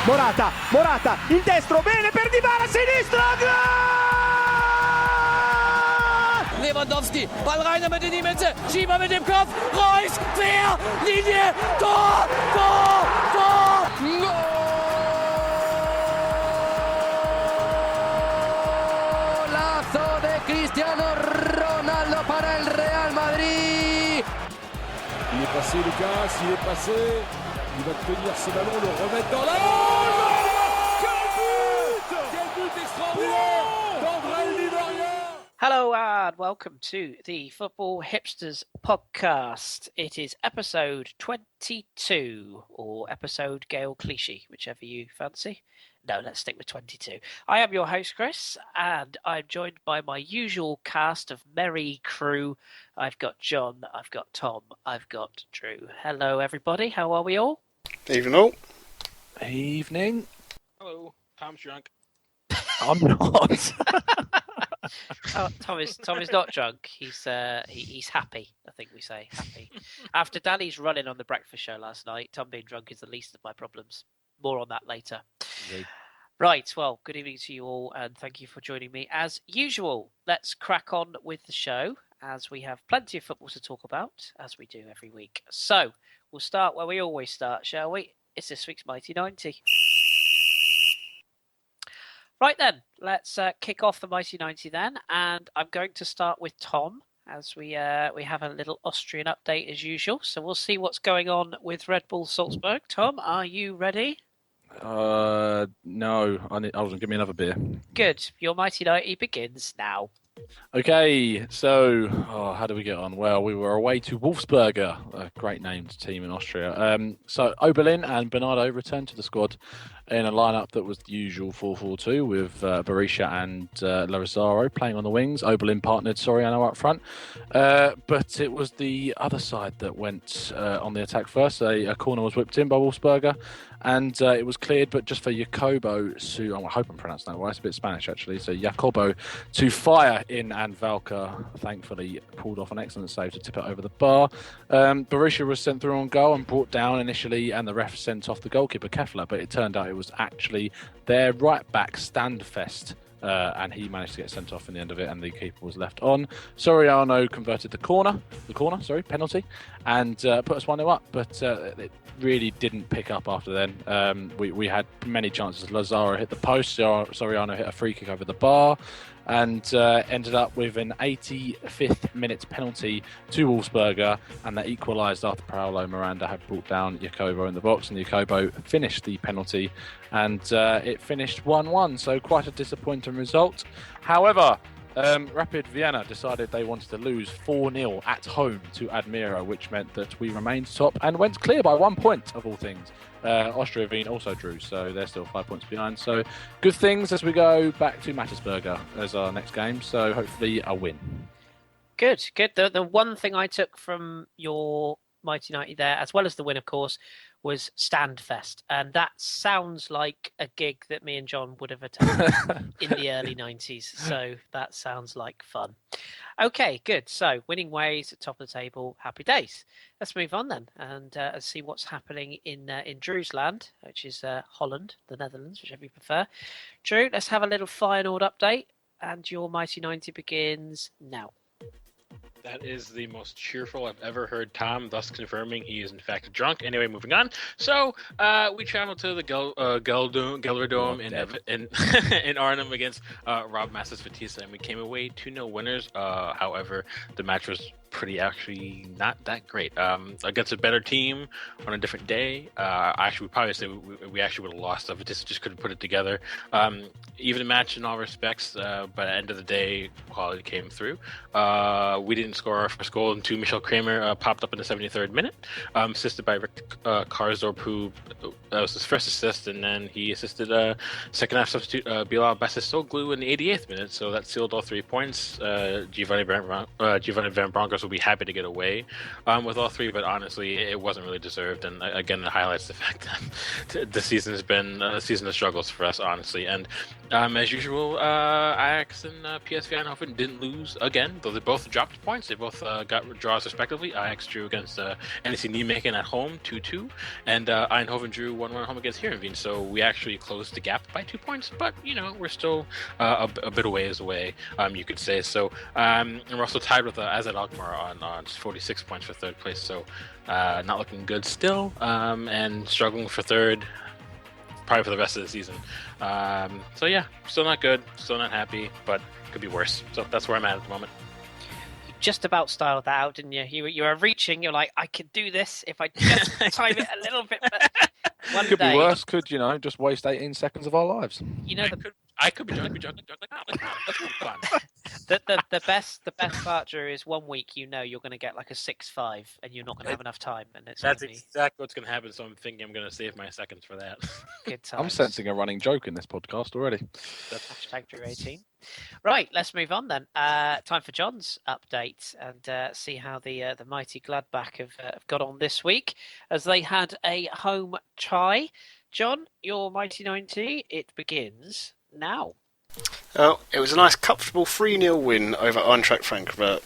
Morata, il destro, bene per Dybala, sinistro, gol! Lewandowski, Ball rein damit in die Mitte, Schieber mit dem Kopf, Reus, quer, Linie, Tor! Golazo de Cristiano Ronaldo para el Real Madrid. Il est passé Lucas, il est passé, il va tenir ce ballon, le remettre dans la... Quel but extraordinaire d'André Livaria. Hello and welcome to the Football Hipsters podcast. It is episode 22 or episode Gale Clichy, whichever you fancy. No, let's stick with 22. I am your host, Kris, and I'm joined by my usual cast of merry crew. I've got John, I've got Tom, I've got Drew. Hello, everybody. How are we all? Evening all. Evening. Hello, Tom's drunk. I'm not. Oh, Tom is not drunk. He's happy. I think we say happy. After Danny's running on the breakfast show last night, Tom being drunk is the least of my problems. More on that later. Indeed. Right. Well, good evening to you all, and thank you for joining me as usual. Let's crack on with the show, as we have plenty of football to talk about, as we do every week. So we'll start where we always start, shall we? It's this week's Mighty 90. Right then, let's kick off the Mighty 90 then, and I'm going to start with Tom, as we have a little Austrian update as usual. So we'll see what's going on with Red Bull Salzburg. Tom, are you ready? No. I was going to give me another beer. Good. Your Mighty 90 begins now. Okay, so how did we get on? Well, we were away to Wolfsberger, a great named team in Austria. So Oberlin and Bernardo returned to the squad in a lineup that was the usual 4-4-2 with Berisha and Lazzaro playing on the wings. Oberlin partnered Soriano up front, but it was the other side that went on the attack first. A corner was whipped in by Wolfsberger, and it was cleared, but just for Jacobo to, I hope I'm pronouncing that right, it's a bit Spanish actually, so Jacobo to fire in, and Valka thankfully pulled off an excellent save to tip it over the bar. Berisha was sent through on goal and brought down initially, and the ref sent off the goalkeeper Keffler, but it turned out it was actually their right back Standfest, and he managed to get sent off in the end of it, and the keeper was left on. Soriano converted the penalty, and put us 1-0 up, but it really didn't pick up after then. We had many chances. Lazzaro hit the post, Soriano hit a free kick over the bar, and ended up with an 85th minute penalty to Wolfsberger, and that equalised after Paulo Miranda had brought down Jacobo in the box, and Jacobo finished the penalty, and it finished 1-1, so quite a disappointing result. However, Rapid Vienna decided they wanted to lose 4-0 at home to Admira, which meant that we remained top and went clear by 1 point, of all things. Austria Wien also drew, so they're still 5 points behind. So good things as we go back to Mattersburger as our next game. So hopefully a win. Good. The one thing I took from your Mighty 90 there, as well as the win, of course, was Standfest. And that sounds like a gig that me and John would have attended in the early 90s. So that sounds like fun. Okay, good. So winning ways at top of the table. Happy days. Let's move on then and see what's happening in Drew's land, which is Holland, the Netherlands, whichever you prefer. Drew, let's have a little Feyenoord update. And your Mighty 90 begins now. That is the most cheerful I've ever heard Tom, thus confirming he is in fact drunk. Anyway, moving on. So we traveled to the Gelderdome in Arnhem against Rob Masters Vitesse, and we came away 2-0 winners. However, the match was actually not that great. Against a better team on a different day. Actually, we probably say we actually would have lost. Vitesse just couldn't put it together. Even match in all respects, but at the end of the day, quality came through. We didn't score our first goal until Michel Kramer popped up in the 73rd minute, assisted by Rick Karsdorp, who was his first assist, and then he assisted second half substitute Bilal Bassistoglu in the 88th minute, so that sealed all 3 points. Giovanni Van Bronckhorst will be happy to get away with all three. But honestly, it wasn't really deserved. And again, it highlights the fact that the season has been a season of struggles for us, honestly. And as usual, Ajax and PSV Eindhoven didn't lose again, though they both dropped points. They both got draws respectively. Ajax drew against NEC Nijmegen at home 2-2, and Eindhoven drew 1-1 at home against Heerenveen. So we actually closed the gap by 2 points, but we're still a bit of ways away, you could say. So and we're also tied with AZ Alkmaar on 46 points for third place. So not looking good still, and struggling for third probably for the rest of the season. So yeah, still not good, still not happy, but could be worse. So that's where I'm at the moment. You just about styled that out, didn't you? You were reaching. You're like, I could do this if I just time it a little bit better. One Could day, be worse. Could just waste 18 seconds of our lives. I could be juggling like that. That's fun. The best part, Drew, is 1 week you're going to get like a 6-5, and you're not going to have enough time, and That's exactly what's going to happen. So I'm thinking I'm going to save my seconds for that. Good times. I'm sensing a running joke in this podcast already. That's hashtag Drew 18. Right, let's move on then. Time for John's update and see how the mighty Gladbach have got on this week as they had a home tie. John, your mighty 90, it begins now. Oh, it was a nice, comfortable 3-0 win over Eintracht Frankfurt.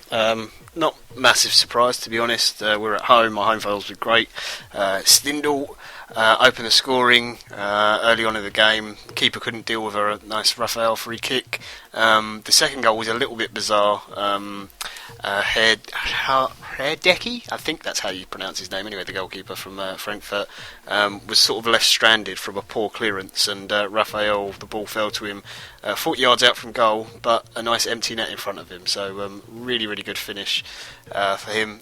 Not massive surprise, to be honest. We're at home. Our home fans were great. Stindl opened the scoring early on in the game. Keeper couldn't deal with a nice Raphael free kick. The second goal was a little bit bizarre. Herdecki, I think that's how you pronounce his name anyway, the goalkeeper from Frankfurt, was sort of left stranded from a poor clearance, and Raphael, the ball fell to him 40 yards out from goal, but a nice empty net in front of him, so really, really good finish for him.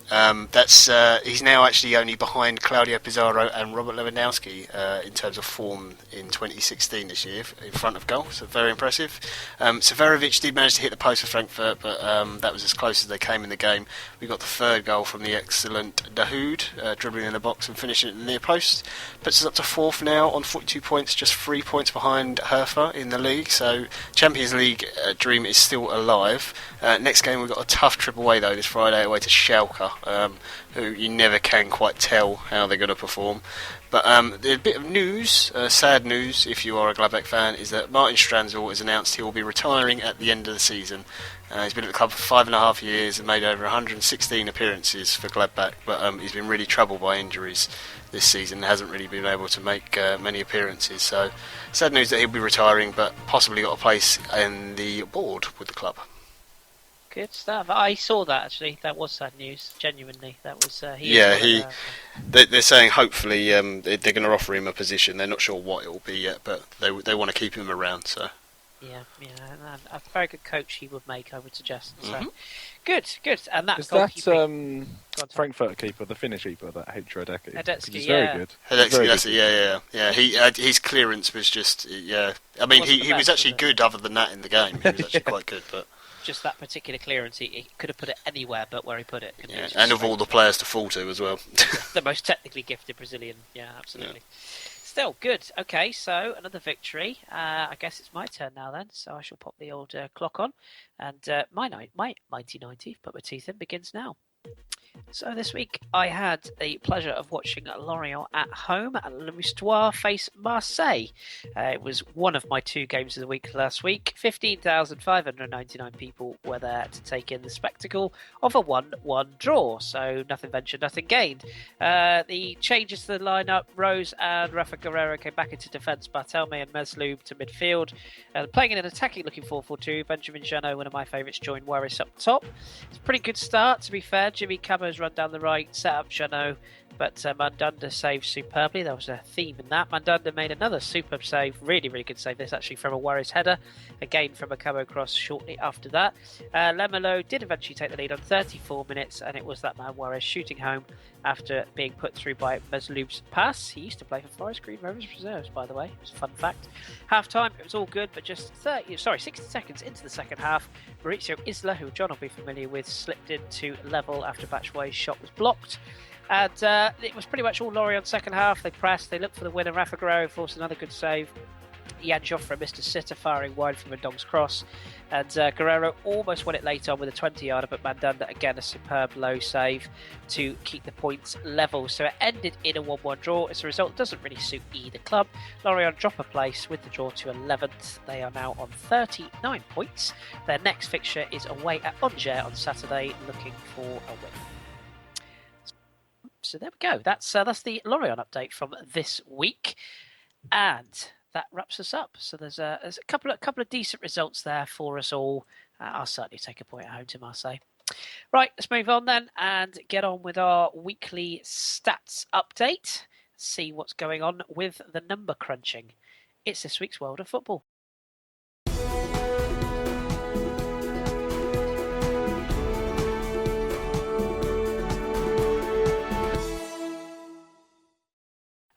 He's now actually only behind Claudio Pizarro and Robert Lewandowski in terms of form in 2016 this year, in front of goal, so very impressive. Severovic did manage to hit the post for Frankfurt, but that was as close as they came in the game. We got the third goal from the excellent Dahoud, dribbling in the box and finishing at the near post. Puts us up to fourth now on 42 points, just 3 points behind Hertha in the league. So Champions League dream is still alive. Next game we've got a tough trip away though this Friday away to Schalke, who you never can quite tell how they're going to perform. But a bit of news, sad news if you are a Gladbach fan, is that Martin Stranzel has announced he will be retiring at the end of the season. He's been at the club for 5.5 years and made over 116 appearances for Gladbach, but he's been really troubled by injuries this season and hasn't really been able to make many appearances. So sad news that he'll be retiring, but possibly got a place in the board with the club. Good stuff. I saw that actually. That was sad news. Genuinely, that was. They're saying hopefully they're going to offer him a position. They're not sure what it will be yet, but they want to keep him around. So. Yeah, a very good coach he would make, I would suggest. So, good. And that is that Frankfurt keeper, the Finnish keeper, that Herdecki? He's very good. Herdecki, that's it. Yeah. His clearance was just I mean, he was actually good. Other than that, in the game, he was actually quite good, but. Just that particular clearance, he could have put it anywhere but where he put it. Yeah, and of all the players to fall to as well. The most technically gifted Brazilian, yeah, absolutely. Yeah. Still, good. Okay, so another victory. I guess it's my turn now then, so I shall pop the old clock on. And my mighty 90, put my teeth in, begins now. So this week I had the pleasure of watching Lorient at home at Le Moustoir face Marseille. It was one of my 2 games of the week last week. 15,599 people were there to take in the spectacle of a 1-1 draw. So nothing ventured, nothing gained. The changes to the lineup, Rose and Rafa Guerrero came back into defence, Barthelme and Mesloub to midfield. Playing in an attacking looking 4-4-2, Benjamin Jeannot, one of my favourites, joined Waris up top. It's a pretty good start, to be fair. Jimmy Cabo's run down the right, set up Jeannot, but Mandanda saved superbly. There was a theme in that. Mandanda made another superb save, really, really good save. This actually from a Waris header, again from a Cabo cross shortly after that. Lemelo did eventually take the lead on 34 minutes, and it was that man Waris shooting home after being put through by Mesloub's pass. He used to play for Forest Green Rovers Reserves, by the way. It's a fun fact. Half time, it was all good, but just 60 seconds into the second half, Maurizio Isla, who John will be familiar with, slipped into level after Batshuayi's shot was blocked. And it was pretty much all Lorient second half. They pressed, they looked for the winner. Rafa Guerrero forced another good save. Ian Joffre missed a sitter firing wide from a dog's cross. And Guerrero almost won it late on with a 20-yarder, but Mandanda, again, a superb low save to keep the points level. So it ended in a 1-1 draw. As a result, it doesn't really suit either club. Lorient drop a place with the draw to 11th. They are now on 39 points. Their next fixture is away at Angers on Saturday, looking for a win. So there we go. That's the Lorient update from this week. And that wraps us up. So there's a couple of decent results there for us all. I'll certainly take a point at home to Marseille. Right, let's move on then and get on with our weekly stats update. See what's going on with the number crunching. It's this week's World of Football.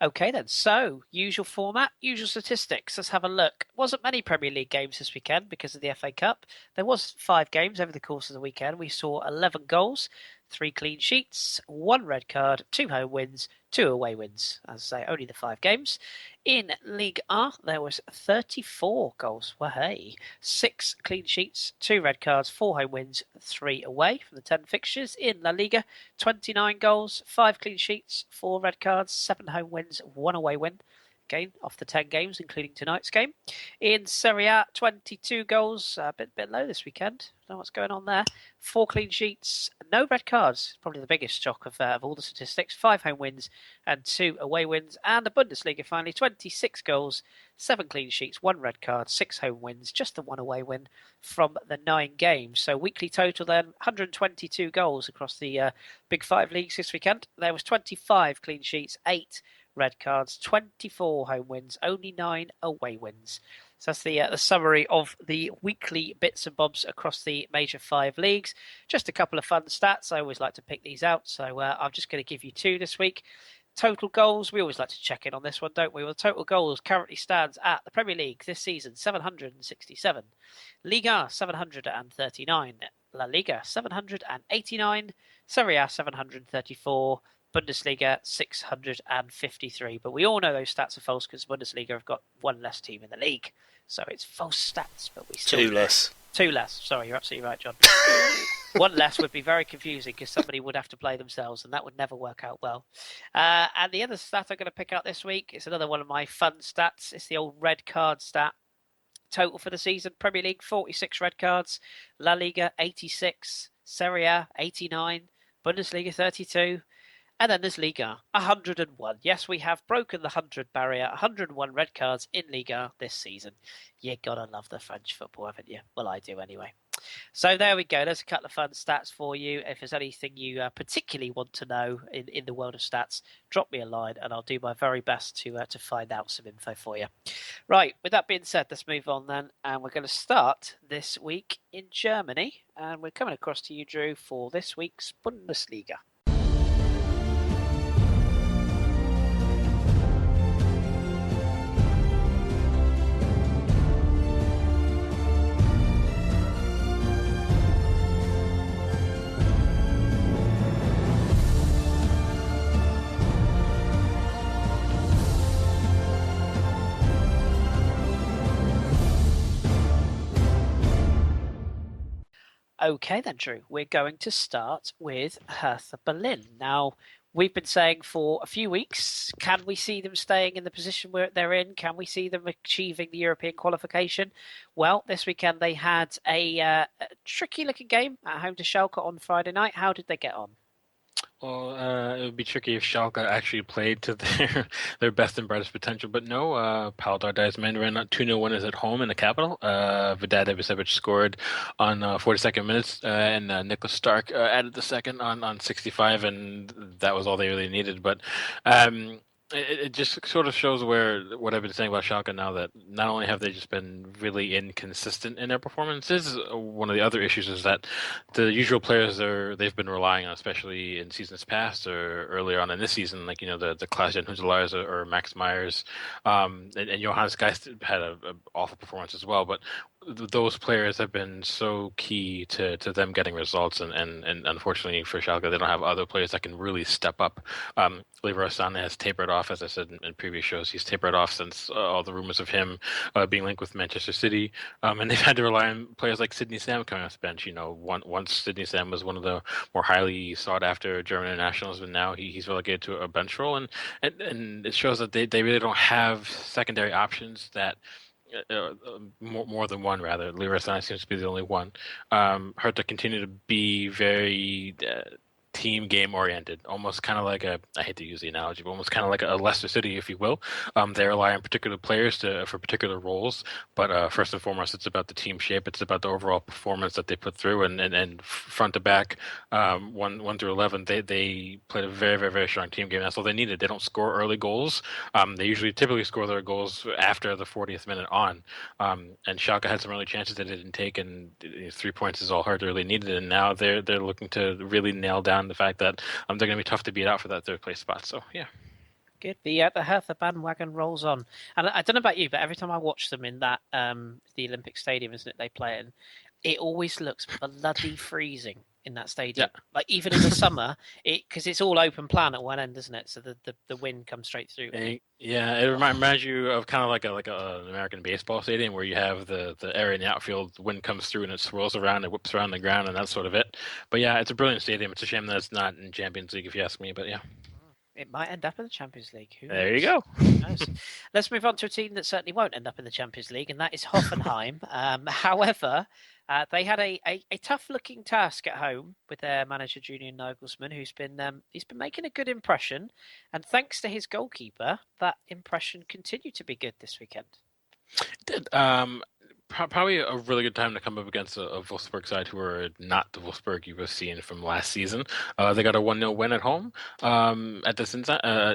Okay then, so usual format, usual statistics. Let's have a look. Wasn't many Premier League games this weekend because of the FA Cup. There was 5 games over the course of the weekend. We saw 11 goals, 3 clean sheets, 1 red card, 2 home wins, 2 away wins. As I say, only the 5 games. In Ligue 1, there was 34 goals. Well, hey, 6 clean sheets, 2 red cards, 4 home wins, 3 away from the 10 fixtures. In La Liga, 29 goals, 5 clean sheets, 4 red cards, 7 home wins, 1 away win. Again, off the 10 games, including tonight's game. In Serie A, 22 goals, a bit low this weekend. Don't know what's going on there. 4 clean sheets, no red cards. Probably the biggest shock of all the statistics. 5 home wins and 2 away wins. And the Bundesliga finally, 26 goals, 7 clean sheets, 1 red card, 6 home wins, just the 1 away win from the 9 games. So weekly total then, 122 goals across the Big 5 leagues this weekend. There was 25 clean sheets, 8 red cards, 24 home wins, only 9 away wins. So that's the summary of the weekly bits and bobs across the major 5 leagues. Just a couple of fun stats. I always like to pick these out, so I'm just going to give you 2 this week. Total goals, we always like to check in on this one, don't we? Well, total goals currently stands at the Premier League this season, 767. Liga, 739. La Liga, 789. Serie A, 734. Bundesliga 653, but we all know those stats are false because Bundesliga have got 1 less team in the league, so it's false stats. But we still 2 less. 2 less. Sorry, you're absolutely right, John. 1 less would be very confusing because somebody would have to play themselves, and that would never work out well. And the other stat I'm going to pick out this week is another one of my fun stats. It's the old red card stat. Total for the season: Premier League 46 red cards, La Liga 86, Serie A 89, Bundesliga 32. And then there's Liga, 101. Yes, we have broken the 100 barrier, 101 red cards in Liga this season. You gotta love the French football, haven't you? Well, I do anyway. So there we go. There's a couple of fun stats for you. If there's anything you particularly want to know in the world of stats, drop me a line and I'll do my very best to find out some info for you. Right, with that being said, let's move on then. And we're going to start this week in Germany. And we're coming across to you, Drew, for this week's Bundesliga. Okay then, Drew, we're going to start with Hertha Berlin. Now, we've been saying for a few weeks, can we see them staying in the position where they're in? Can we see them achieving the European qualification? Well, this weekend they had a tricky-looking game at home to Schalke on Friday night. How did they get on? Well, it would be tricky if Schalke actually played to their best and brightest potential, but no. Paul Dardai's men ran out 2-0 winners at home in the capital. Vedad Ibisevic scored on 42nd minutes, and Nicholas Stark added the second on 65, and that was all they really needed. But it just sort of shows what I've been saying about Schalke now, that not only have they just been really inconsistent in their performances, one of the other issues is that the usual players they've been relying on, especially in seasons past or earlier on in this season, like the Klaas-Jan Huntelaars or Max Myers, and Johannes Geist had an awful performance as well. But those players have been so key to them getting results, and unfortunately for Schalke, they don't have other players that can really step up. Leroy Sané has tapered off, as I said in previous shows. He's tapered off since all the rumors of him being linked with Manchester City, and they've had to rely on players like Sidney Sam coming off the bench. Once Sidney Sam was one of the more highly sought after German internationals, but now he's relegated to a bench role, and it shows that they really don't have secondary options that. More than one, rather. Leroy Sané seems to be the only one. Hertha continue to be very team game oriented, almost kind of like I hate to use the analogy, but almost kind of like a Leicester City, if you will. They rely on particular players for particular roles, but first and foremost, it's about the team shape. It's about the overall performance that they put through, and front to back, 1 through 11, they played a very, very, very strong team game. That's all they needed. They don't score early goals. They typically score their goals after the 40th minute on. And Schalke had some early chances that they didn't take, and 3 points is all Hertha really needed. And now they're looking to really nail down the fact that they're going to be tough to beat out for that third place spot. So yeah. Good. The Hertha bandwagon rolls on, and I don't know about you, but every time I watch them in that the Olympic Stadium, isn't it? They play in. It always looks bloody freezing in that stadium. Yeah. Like even in the summer, because it's all open plan at one end, isn't it? So the wind comes straight through. Yeah, it reminds you of kind of like an American baseball stadium where you have the area in the outfield, the wind comes through and it swirls around, it whips around the ground, and that's sort of it. But yeah, it's a brilliant stadium. It's a shame that it's not in Champions League, if you ask me. But yeah. It might end up in the Champions League. There you go. Let's move on to a team that certainly won't end up in the Champions League, and that is Hoffenheim. However, they had a tough-looking task at home with their manager Julian Nagelsmann, who's been making a good impression, and thanks to his goalkeeper, that impression continued to be good this weekend. It did. Probably a really good time to come up against a Wolfsburg side who are not the Wolfsburg you were seeing from last season. They got a 1-0 win at home at the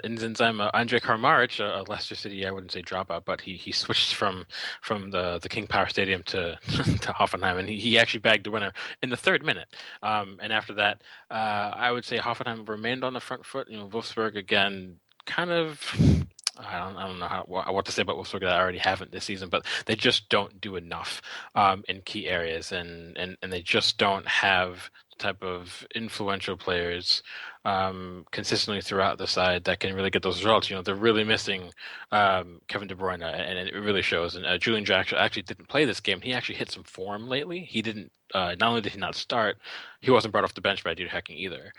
in Zinsheim. Andre Kramaric, a Leicester City, I wouldn't say dropout, but he switched from the King Power Stadium to Hoffenheim, and he actually bagged the winner in the 3rd minute. And after that, I would say Hoffenheim remained on the front foot. Wolfsburg again, kind of. I don't know what to say about Wolfsburg that I already haven't this season, but they just don't do enough in key areas, and they just don't have the type of influential players consistently throughout the side that can really get those results. They're really missing Kevin De Bruyne, and it really shows. And Julian Draxler actually didn't play this game. He actually hit some form lately. He didn't. Not only did he not start, he wasn't brought off the bench by Dieter Hecking either.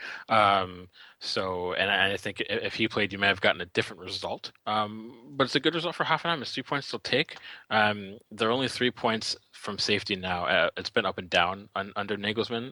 So, and I think if he played, you may have gotten a different result. But it's a good result for Hoffenheim. It's 3 points to take. They're only 3 points from safety now. It's been up and down under Nagelsmann.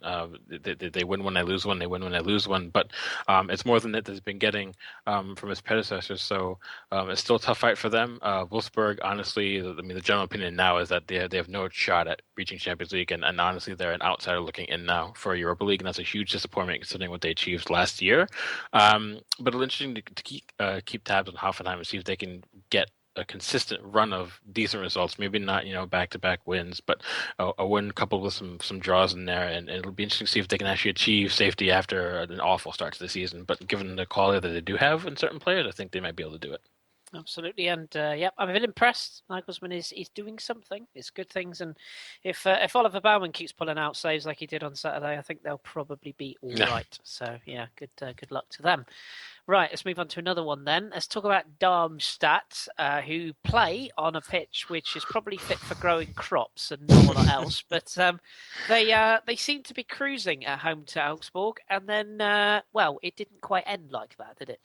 They win when they lose one. They win when they lose one. But it's more than that they've been getting from his predecessors. So it's still a tough fight for them. Wolfsburg, honestly, the general opinion now is that they have no shot at reaching Champions League, and honestly, they're an outsider looking in now for Europa League, and that's a huge disappointment considering what they achieved last year. But it's interesting to keep tabs on Hoffenheim and see if they can get a consistent run of decent results. Maybe not, back-to-back wins, but a win coupled with some draws in there, and it'll be interesting to see if they can actually achieve safety after an awful start to the season. But given the quality that they do have in certain players, I think they might be able to do it. Absolutely, and I'm a bit impressed. Nagelsmann is doing something. It's good things, and if Oliver Baumann keeps pulling out saves like he did on Saturday, I think they'll probably be all right. So yeah, good luck to them. Right, let's move on to another one then. Let's talk about Darmstadt, who play on a pitch which is probably fit for growing crops and no one else. But they seem to be cruising at home to Augsburg, and then it didn't quite end like that, did it?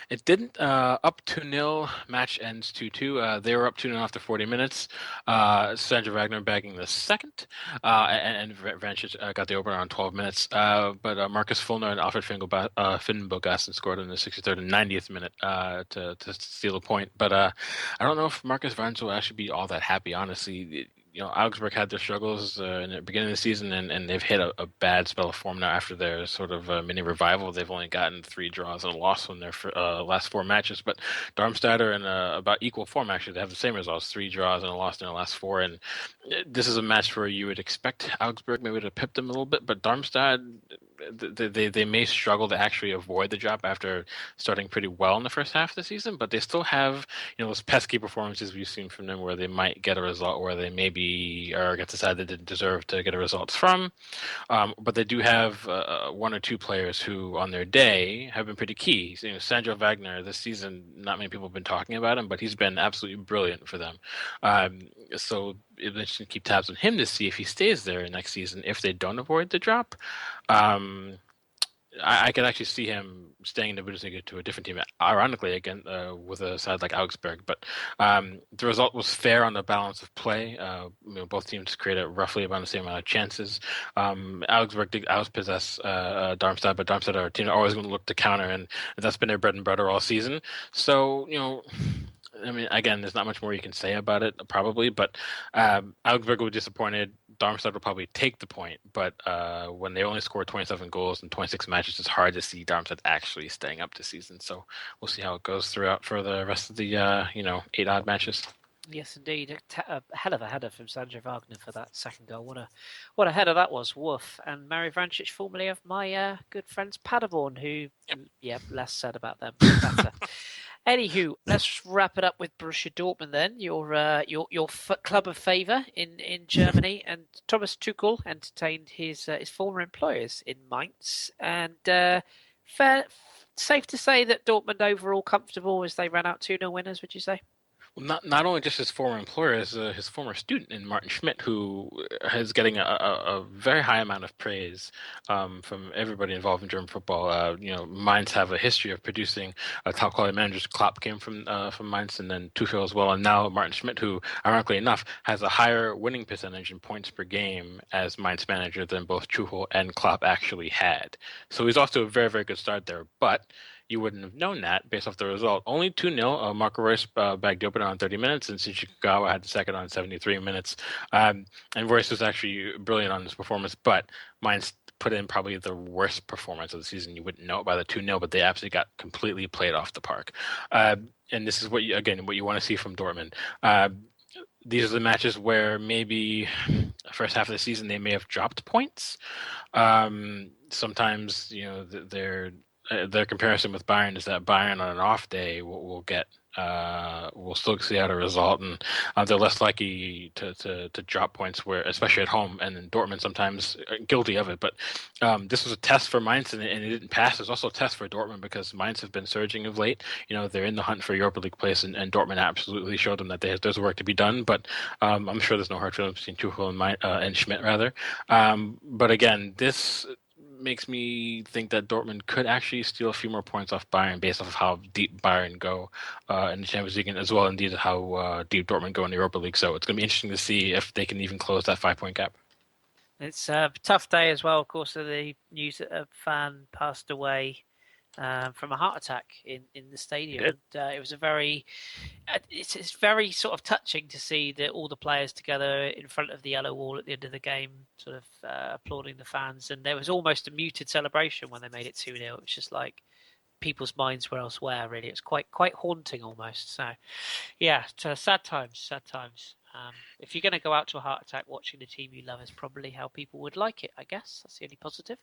It didn't. Up 2-0, match ends 2-2. They were up 2-0 after 40 minutes. Sandra Wagner bagging the second, and Vrancic got the opener on 12 minutes. But Marcus Fulner and Alfred Finnbogassen scored in the 63rd and 90th minute to steal a point. But I don't know if Marcus Vrancic will actually be all that happy, honestly. Augsburg had their struggles in the beginning of the season, and they've hit a bad spell of form now after their sort of mini revival. They've only gotten 3 draws and a loss in their last 4 matches, but Darmstadt are in about equal form, actually. They have the same results, 3 draws and a loss in their last 4, and this is a match where you would expect Augsburg maybe to pip them a little bit, but Darmstadt, they may struggle to actually avoid the drop after starting pretty well in the first half of the season, but they still have those pesky performances we've seen from them where they might get a result where they maybe are against a side they didn't deserve to get a result from. But they do have one or two players who, on their day, have been pretty key. Sandro Wagner this season, not many people have been talking about him, but he's been absolutely brilliant for them. So it's interesting to keep tabs on him to see if he stays there next season if they don't avoid the drop. I could actually see him staying in the Bundesliga to a different team, ironically, again, with a side like Augsburg. But the result was fair on the balance of play. Both teams created roughly about the same amount of chances. Augsburg did outpossess Darmstadt, but Darmstadt are a team that always going to look to counter, and that's been their bread and butter all season. So, I mean, again, there's not much more you can say about it, probably, but Augsburg will be disappointed. Darmstadt will probably take the point, but when they only score 27 goals in 26 matches, it's hard to see Darmstadt actually staying up this season. So we'll see how it goes throughout for the rest of the 8 odd matches. Yes, indeed. A hell of a header from Sandro Wagner for that second goal. What a header that was. Woof. And Mary Vrancic, formerly of my good friends Paderborn, who, less said about them, better. Anywho, let's wrap it up with Borussia Dortmund then, your club of favour in Germany. And Thomas Tuchel entertained his former employers in Mainz. And safe to say that Dortmund overall comfortable as they ran out 2-0 winners, would you say? Well, not only just his former employer, as his former student in Martin Schmidt, who is getting a very high amount of praise from everybody involved in German football. Mainz have a history of producing top quality managers. Klopp came from Mainz, and then Tuchel as well, and now Martin Schmidt, who, ironically enough, has a higher winning percentage in points per game as Mainz manager than both Tuchel and Klopp actually had. So he's off to a very, very good start there, but you wouldn't have known that based off the result. Only 2-0. Marco Reus bagged open on 30 minutes, and Shinji Kagawa had the second on 73 minutes. And Reus was actually brilliant on his performance, but Mainz put in probably the worst performance of the season. You wouldn't know it by the 2-0, but they absolutely got completely played off the park. And this is what you want to see from Dortmund. These are the matches where maybe the first half of the season they may have dropped points. Sometimes, their comparison with Bayern is that Bayern on an off day will still see out a result, and they're less likely to drop points, where especially at home. And then Dortmund sometimes guilty of it, but this was a test for Mainz, and it didn't pass. It's also a test for Dortmund because Mainz have been surging of late. They're in the hunt for Europa League place, and Dortmund absolutely showed them that there's work to be done. But I'm sure there's no hard feelings between Tuchel and Schmidt rather. But again, this makes me think that Dortmund could actually steal a few more points off Bayern based off of how deep Bayern go in the Champions League, and as well indeed how deep Dortmund go in the Europa League. So it's going to be interesting to see if they can even close that 5-point gap. It's a tough day as well, of course, of the news that a fan passed away from a heart attack in the stadium. And, it was it's very sort of touching to see all the players together in front of the yellow wall at the end of the game, sort of applauding the fans. And there was almost a muted celebration when they made it 2-0. It was just like people's minds were elsewhere, really. It's quite haunting almost. So, yeah, sad times. If you're going to go out to a heart attack, watching the team you love is probably how people would like it, I guess. That's the only positive.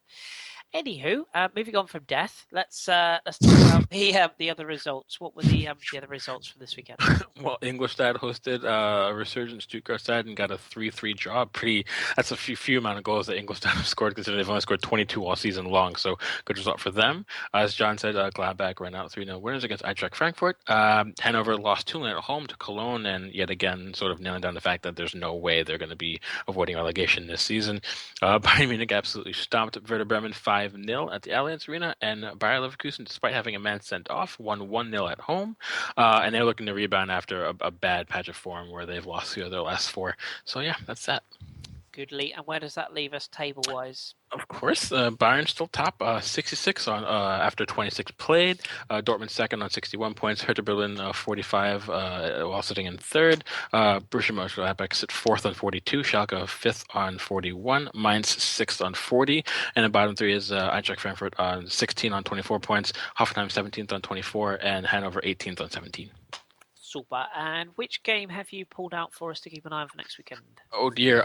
Anywho, moving on from death, let's talk about the other results. What were the other results from this weekend? Well, Ingolstadt hosted a resurgent Stuttgart side and got a 3-3 draw. That's a few amount of goals that Ingolstadt have scored, considering they've only scored 22 all season long. So good result for them. As John said, Gladbach ran out 3-0 winners against Eintracht Frankfurt. Hanover lost 2-0 at home to Cologne, and yet again sort of nailing down the fact that there's no way they're going to be avoiding relegation this season. Bayern Munich absolutely stomped Werder Bremen 5-0 at the Allianz Arena, and Bayer Leverkusen, despite having a man sent off, won 1-0 at home. And they're looking to rebound after a bad patch of form where they've lost 3 of their last 4. So yeah, that's that. Goodly. And where does that leave us table-wise? Of course, Bayern still top, 66 on after 26 played. Dortmund second on 61 points. Hertha Berlin 45 while sitting in third. Borussia Mönchengladbach sit fourth on 42. Schalke fifth on 41. Mainz sixth on 40. And the bottom 3 is Eintracht Frankfurt on 16 on 24 points. Hoffenheim 17th on 24, and Hanover 18th on 17. Super. And which game have you pulled out for us to keep an eye on for next weekend? Oh dear.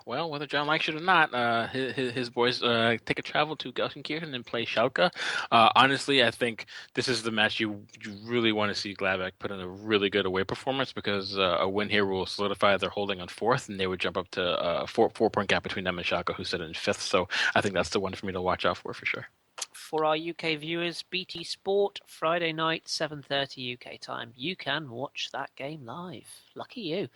Well, whether John likes it or not, his boys take a travel to Gelsenkirchen and play Schalke. Honestly, I think this is the match you really want to see Gladbach put in a really good away performance, because a win here will solidify their holding on 4th, and they would jump up to a 4-point gap between them and Schalke, who sit in 5th. So I think that's the one for me to watch out for sure. For our UK viewers, BT Sport, Friday night, 7:30 UK time. You can watch that game live. Lucky you.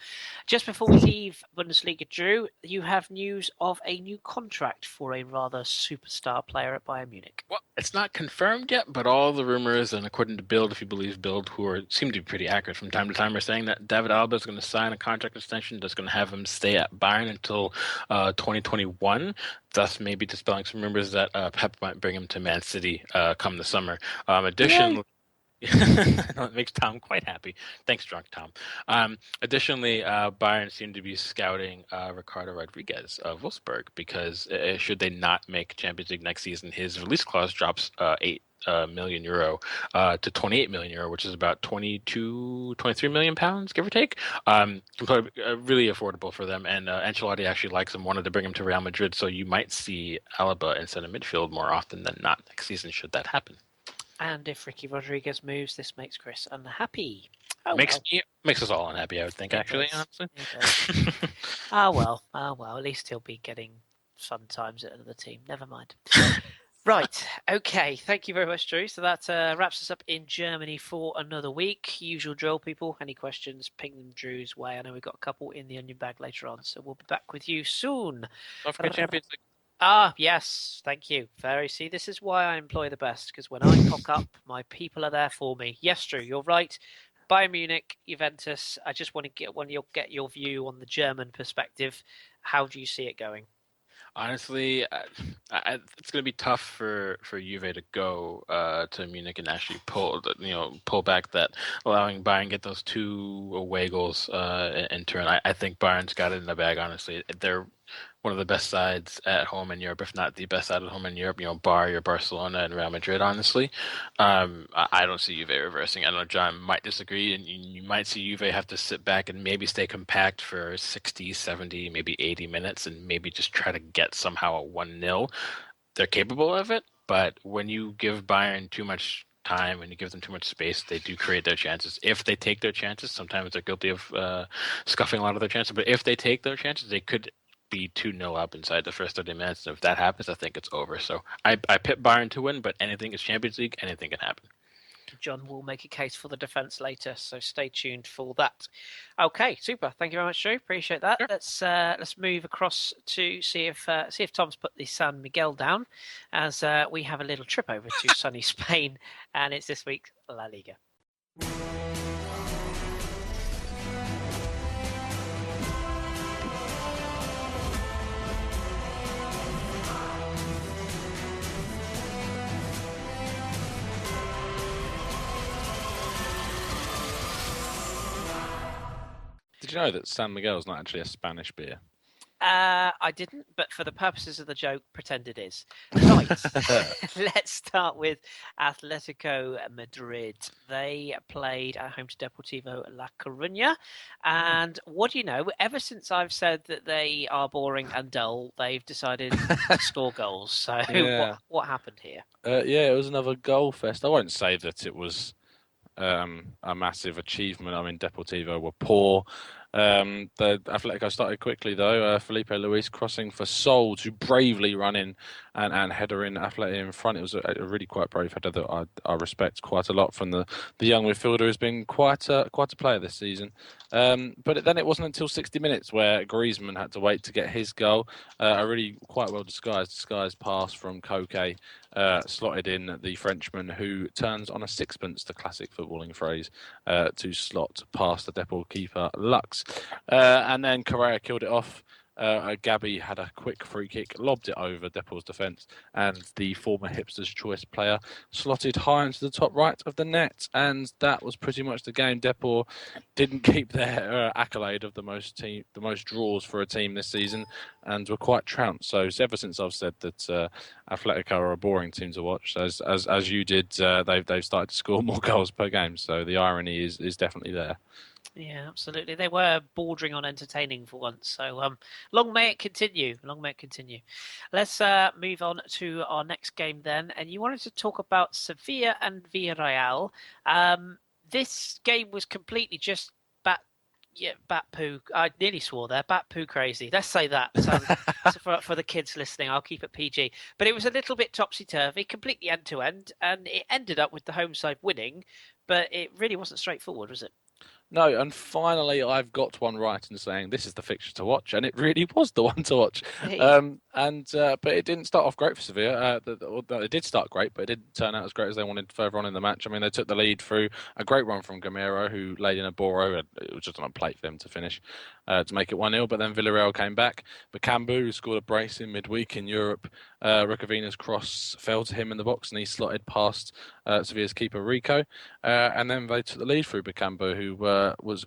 Just before we leave Bundesliga, Drew, you have news of a new contract for a rather superstar player at Bayern Munich. Well, it's not confirmed yet, but all the rumors, and according to Bild, if you believe Bild, seem to be pretty accurate from time to time, are saying that David Alaba is going to sign a contract extension that's going to have him stay at Bayern until 2021. Thus, maybe dispelling some rumors that Pep might bring him to Man City come the summer. Additionally, it makes Tom quite happy. Thanks, drunk Tom. Additionally, Bayern seem to be scouting Ricardo Rodriguez of Wolfsburg, because should they not make Champions League next season, his release clause drops 8 million euro to 28 million euro, which is about 23 million pounds, give or take. Really affordable for them. And Ancelotti actually likes him, wanted to bring him to Real Madrid, so you might see Alaba in center midfield more often than not next season, should that happen. And if Ricky Rodriguez moves, this makes Chris unhappy. Makes us all unhappy, I would think, honestly. Well. At least he'll be getting fun times at another team. Never mind. Right. Okay. Thank you very much, Drew. So that wraps us up in Germany for another week. Usual drill, people. Any questions, ping them Drew's way. I know we've got a couple in the onion bag later on, so we'll be back with you soon. Don't forget Champions League. Yes. Thank you. See, this is why I employ the best, because when I cock up, my people are there for me. Yes, Drew, you're right. Bayern Munich, Juventus. I just want to get your view on the German perspective. How do you see it going? Honestly, it's going to be tough for Juve to go to Munich and actually pull back that, allowing Bayern get those 2 away goals in turn. I think Bayern's got it in the bag. Honestly, they're one of the best sides at home in Europe, if not the best side at home in Europe, bar your Barcelona and Real Madrid, honestly. I don't see Juve reversing. I know John might disagree, and you might see Juve have to sit back and maybe stay compact for 60, 70, maybe 80 minutes, and maybe just try to get somehow a 1-0. They're capable of it, but when you give Bayern too much time and you give them too much space, they do create their chances. If they take their chances, sometimes they're guilty of scuffing a lot of their chances, but if they take their chances, they could be 2-0 up inside the first 30 minutes. And if that happens, I think it's over. So I pit Bayern to win, but anything is Champions League. Anything can happen. John will make a case for the defence later, so stay tuned for that. Okay, super. Thank you very much, Drew. Appreciate that. Sure. Let's move across to see if Tom's put the San Miguel down, as we have a little trip over to sunny Spain, and it's this week's La Liga. Did you know that San Miguel is not actually a Spanish beer? I didn't, but for the purposes of the joke, pretend it is. Right. Let's start with Atletico Madrid. They played at home to Deportivo La Coruña. And what do you know? Ever since I've said that they are boring and dull, they've decided to score goals. So Yeah. what happened here? It was another goal fest. I won't say that it was a massive achievement. I mean, Deportivo were poor. The Atletico started quickly, though. Felipe Luis crossing for Sol to bravely run in and header in Atleti in front. It was a really quite brave header that I respect quite a lot from the young midfielder, who's been quite a player this season. But then it wasn't until 60 minutes where Griezmann had to wait to get his goal. A really quite well disguised pass from Koke, slotted in the Frenchman, who turns on a sixpence, the classic footballing phrase, to slot past the Depor keeper Lux. And then Correa killed it off Gabby had a quick free kick, lobbed it over Depor's defence, and the former Hipsters Choice player slotted high into the top right of the net, and that was pretty much the game. Depor didn't keep their accolade of the most draws for a team this season, and were quite trounced. So ever since I've said that Atletico are a boring team to watch, as you did, they've started to score more goals per game. So the irony is definitely there. Yeah, absolutely. They were bordering on entertaining for once. So long may it continue. Long may it continue. Let's move on to our next game then. And you wanted to talk about Sevilla and Villarreal. This game was completely just bat poo. I nearly swore there. Bat poo crazy. Let's say that. So for the kids listening, I'll keep it PG. But it was a little bit topsy-turvy, completely end-to-end. And it ended up with the home side winning. But it really wasn't straightforward, was it? No, and finally I've got one right in saying this is the fixture to watch, and it really was the one to watch. Hey. But it didn't start off great for Sevilla. It did start great, but it didn't turn out as great as they wanted further on in the match. I mean, they took the lead through a great run from Gamero, who laid in a Boro. It was just on a plate for them to finish, to make it 1-0. But then Villarreal came back. Bakambu, who scored a brace in midweek in Europe, Ricovina's cross fell to him in the box, and he slotted past Sevilla's keeper Rico. And then they took the lead through Bakambu, who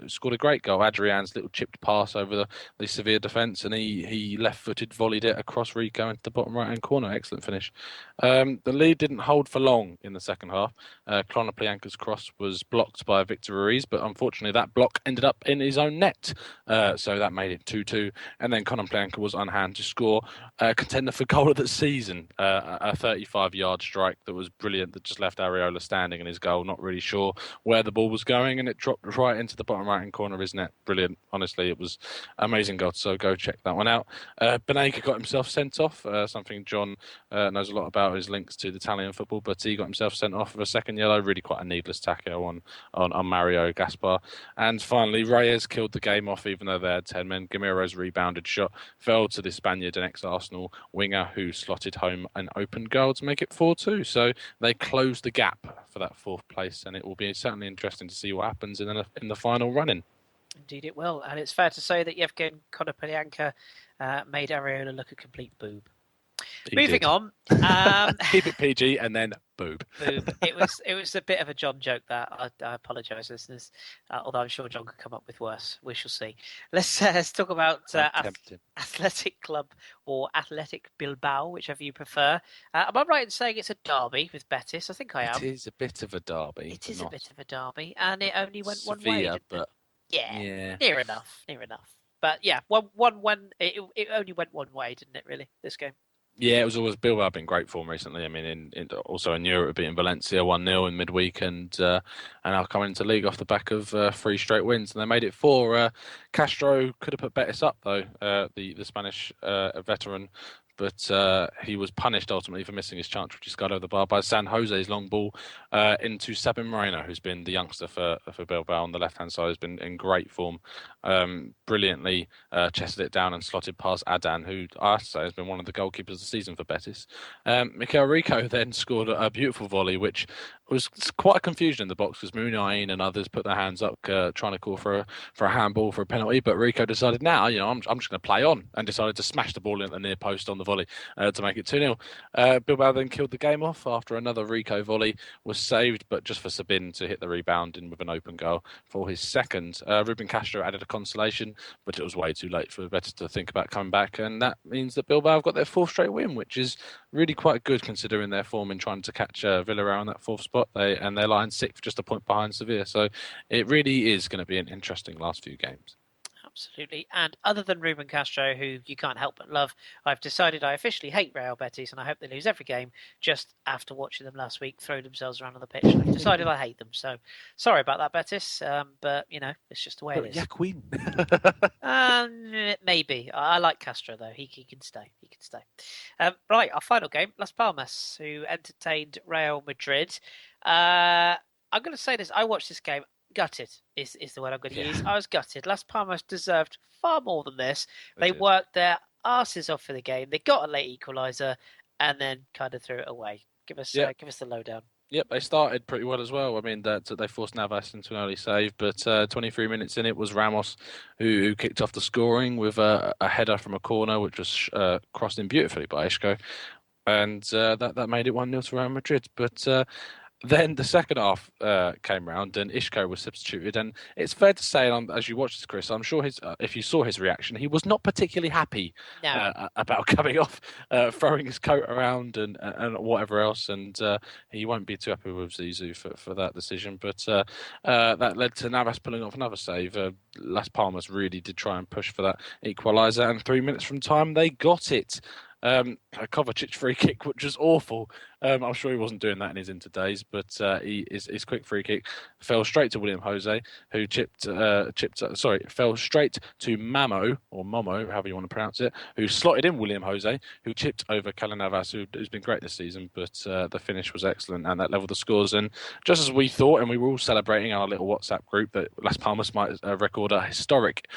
scored a great goal. Adrian's little chipped pass over the Sevilla defence, and he left-footed volleyed it across Rico into the bottom right-hand corner. Excellent finish. The lead didn't hold for long in the second half. Klonoplianka's cross was blocked by Victor Ruiz, but unfortunately that block ended up in his own net. So that made it 2-2. And then Klonoplianka was on hand to score a contender for goal of the season. A 35-yard strike that was brilliant, that just left Areola standing in his goal, not really sure where the ball was going, and it dropped right into the bottom right-hand corner of his net. Brilliant. Honestly, it was amazing goal, so go check that one out. Benega got himself sent off, something John knows a lot about, his links to the Italian football, but he got himself sent off with a second yellow. Really quite a needless tackle on Mario Gaspar. And finally, Reyes killed the game off, even though they had 10 men. Gamero's rebounded shot fell to the Spaniard, an ex-Arsenal winger, who slotted home an open goal to make it 4-2. So they closed the gap for that fourth place, and it will be certainly interesting to see what happens in the final run-in. Indeed it will. And it's fair to say that Yevgen Konoplyanka made Areola look a complete boob. Moving on. Keep it PG and then boob. Boob. It was a bit of a John joke that I apologise, listeners. Although I'm sure John could come up with worse. We shall see. Let's talk about Athletic Club or Athletic Bilbao, whichever you prefer. Am I right in saying it's a derby with Betis? I think I am. It is a bit of a derby. It is a bit of a derby, and it only went Sevilla, one way. Didn't but it? Yeah, near enough. But yeah, it only went one way, didn't it? Really, this game. Yeah, it was always Bilbao have been great form recently. I mean, also in Europe, beating Valencia 1-0 in midweek, and now coming into league off the back of 3 straight wins, and they made it 4. Castro could have put Betis up though, the Spanish veteran. But he was punished ultimately for missing his chance, which he scudded over the bar by San Jose's long ball into Sabin Moreno, who's been the youngster for Bilbao on the left-hand side, has been in great form. Brilliantly chested it down and slotted past Adan, who I have to say has been one of the goalkeepers of the season for Betis. Mikel Rico then scored a beautiful volley, which was quite a confusion in the box because Munain and others put their hands up trying to call for a handball, for a penalty, but Rico decided I'm just going to play on, and decided to smash the ball in the near post on the volley to make it 2-0. Bilbao then killed the game off after another Rico volley was saved, but just for Sabin to hit the rebound in with an open goal for his second. Ruben Castro added a consolation, but it was way too late for Betis to think about coming back, and that means that Bilbao have got their 4th straight win, which is really quite good considering their form in trying to catch Villarreal in that 4th spot. They're lying 6th, just a point behind Sevilla, so it really is going to be an interesting last few games. Absolutely. And other than Ruben Castro, who you can't help but love, I've decided I officially hate Real Betis, and I hope they lose every game just after watching them last week throw themselves around on the pitch. I've decided I hate them. So sorry about that, Betis. But, it's just the way it is. Queen. Maybe. I like Castro, though. He can stay. Right, our final game, Las Palmas, who entertained Real Madrid. I'm going to say this. I watched this game. Gutted is the word I'm going to use. I was gutted. Las Palmas deserved far more than this. They worked their asses off for the game. They got a late equaliser and then kind of threw it away. Give us the lowdown. Yep, they started pretty well as well. I mean, they forced Navas into an early save, but 23 minutes in, it was Ramos who kicked off the scoring with a header from a corner, which was crossed in beautifully by Isco, and that made it 1-0 to Real Madrid. But then the second half came round and Isco was substituted, and it's fair to say, as you watched this, Chris, I'm sure if you saw his reaction, he was not particularly happy about coming off, throwing his coat around and whatever else, and he won't be too happy with Zizou for that decision. But that led to Navas pulling off another save. Las Palmas really did try and push for that equaliser, and 3 minutes from time they got it. A Kovacic free kick, which was awful. I'm sure he wasn't doing that in his inter days, but his quick free kick fell straight to William Jose, who fell straight to Mamo, or Momo, however you want to pronounce it, who slotted in William Jose, who chipped over Calanavas, who's been great this season, but the finish was excellent, and that leveled the scores. And just as we thought, and we were all celebrating our little WhatsApp group, that Las Palmas might record a historic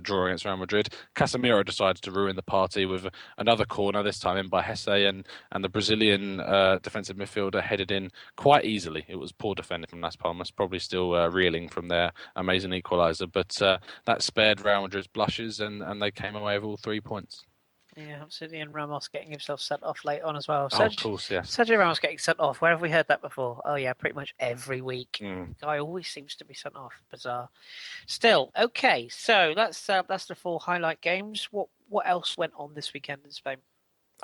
draw against Real Madrid, Casemiro decided to ruin the party with another corner, this time in by Hesse, and the Brazilian defensive midfielder headed in quite easily. It was poor defending from Las Palmas, probably still reeling from their amazing equaliser, but that spared Real Madrid's blushes, and they came away with all 3 points. Yeah, absolutely. And Ramos getting himself sent off late on as well. Of course, yes. Sergio Ramos getting sent off. Where have we heard that before? Oh, yeah, pretty much every week. Mm. Guy always seems to be sent off. Bizarre. Still, okay. So that's the 4 highlight games. What else went on this weekend in Spain?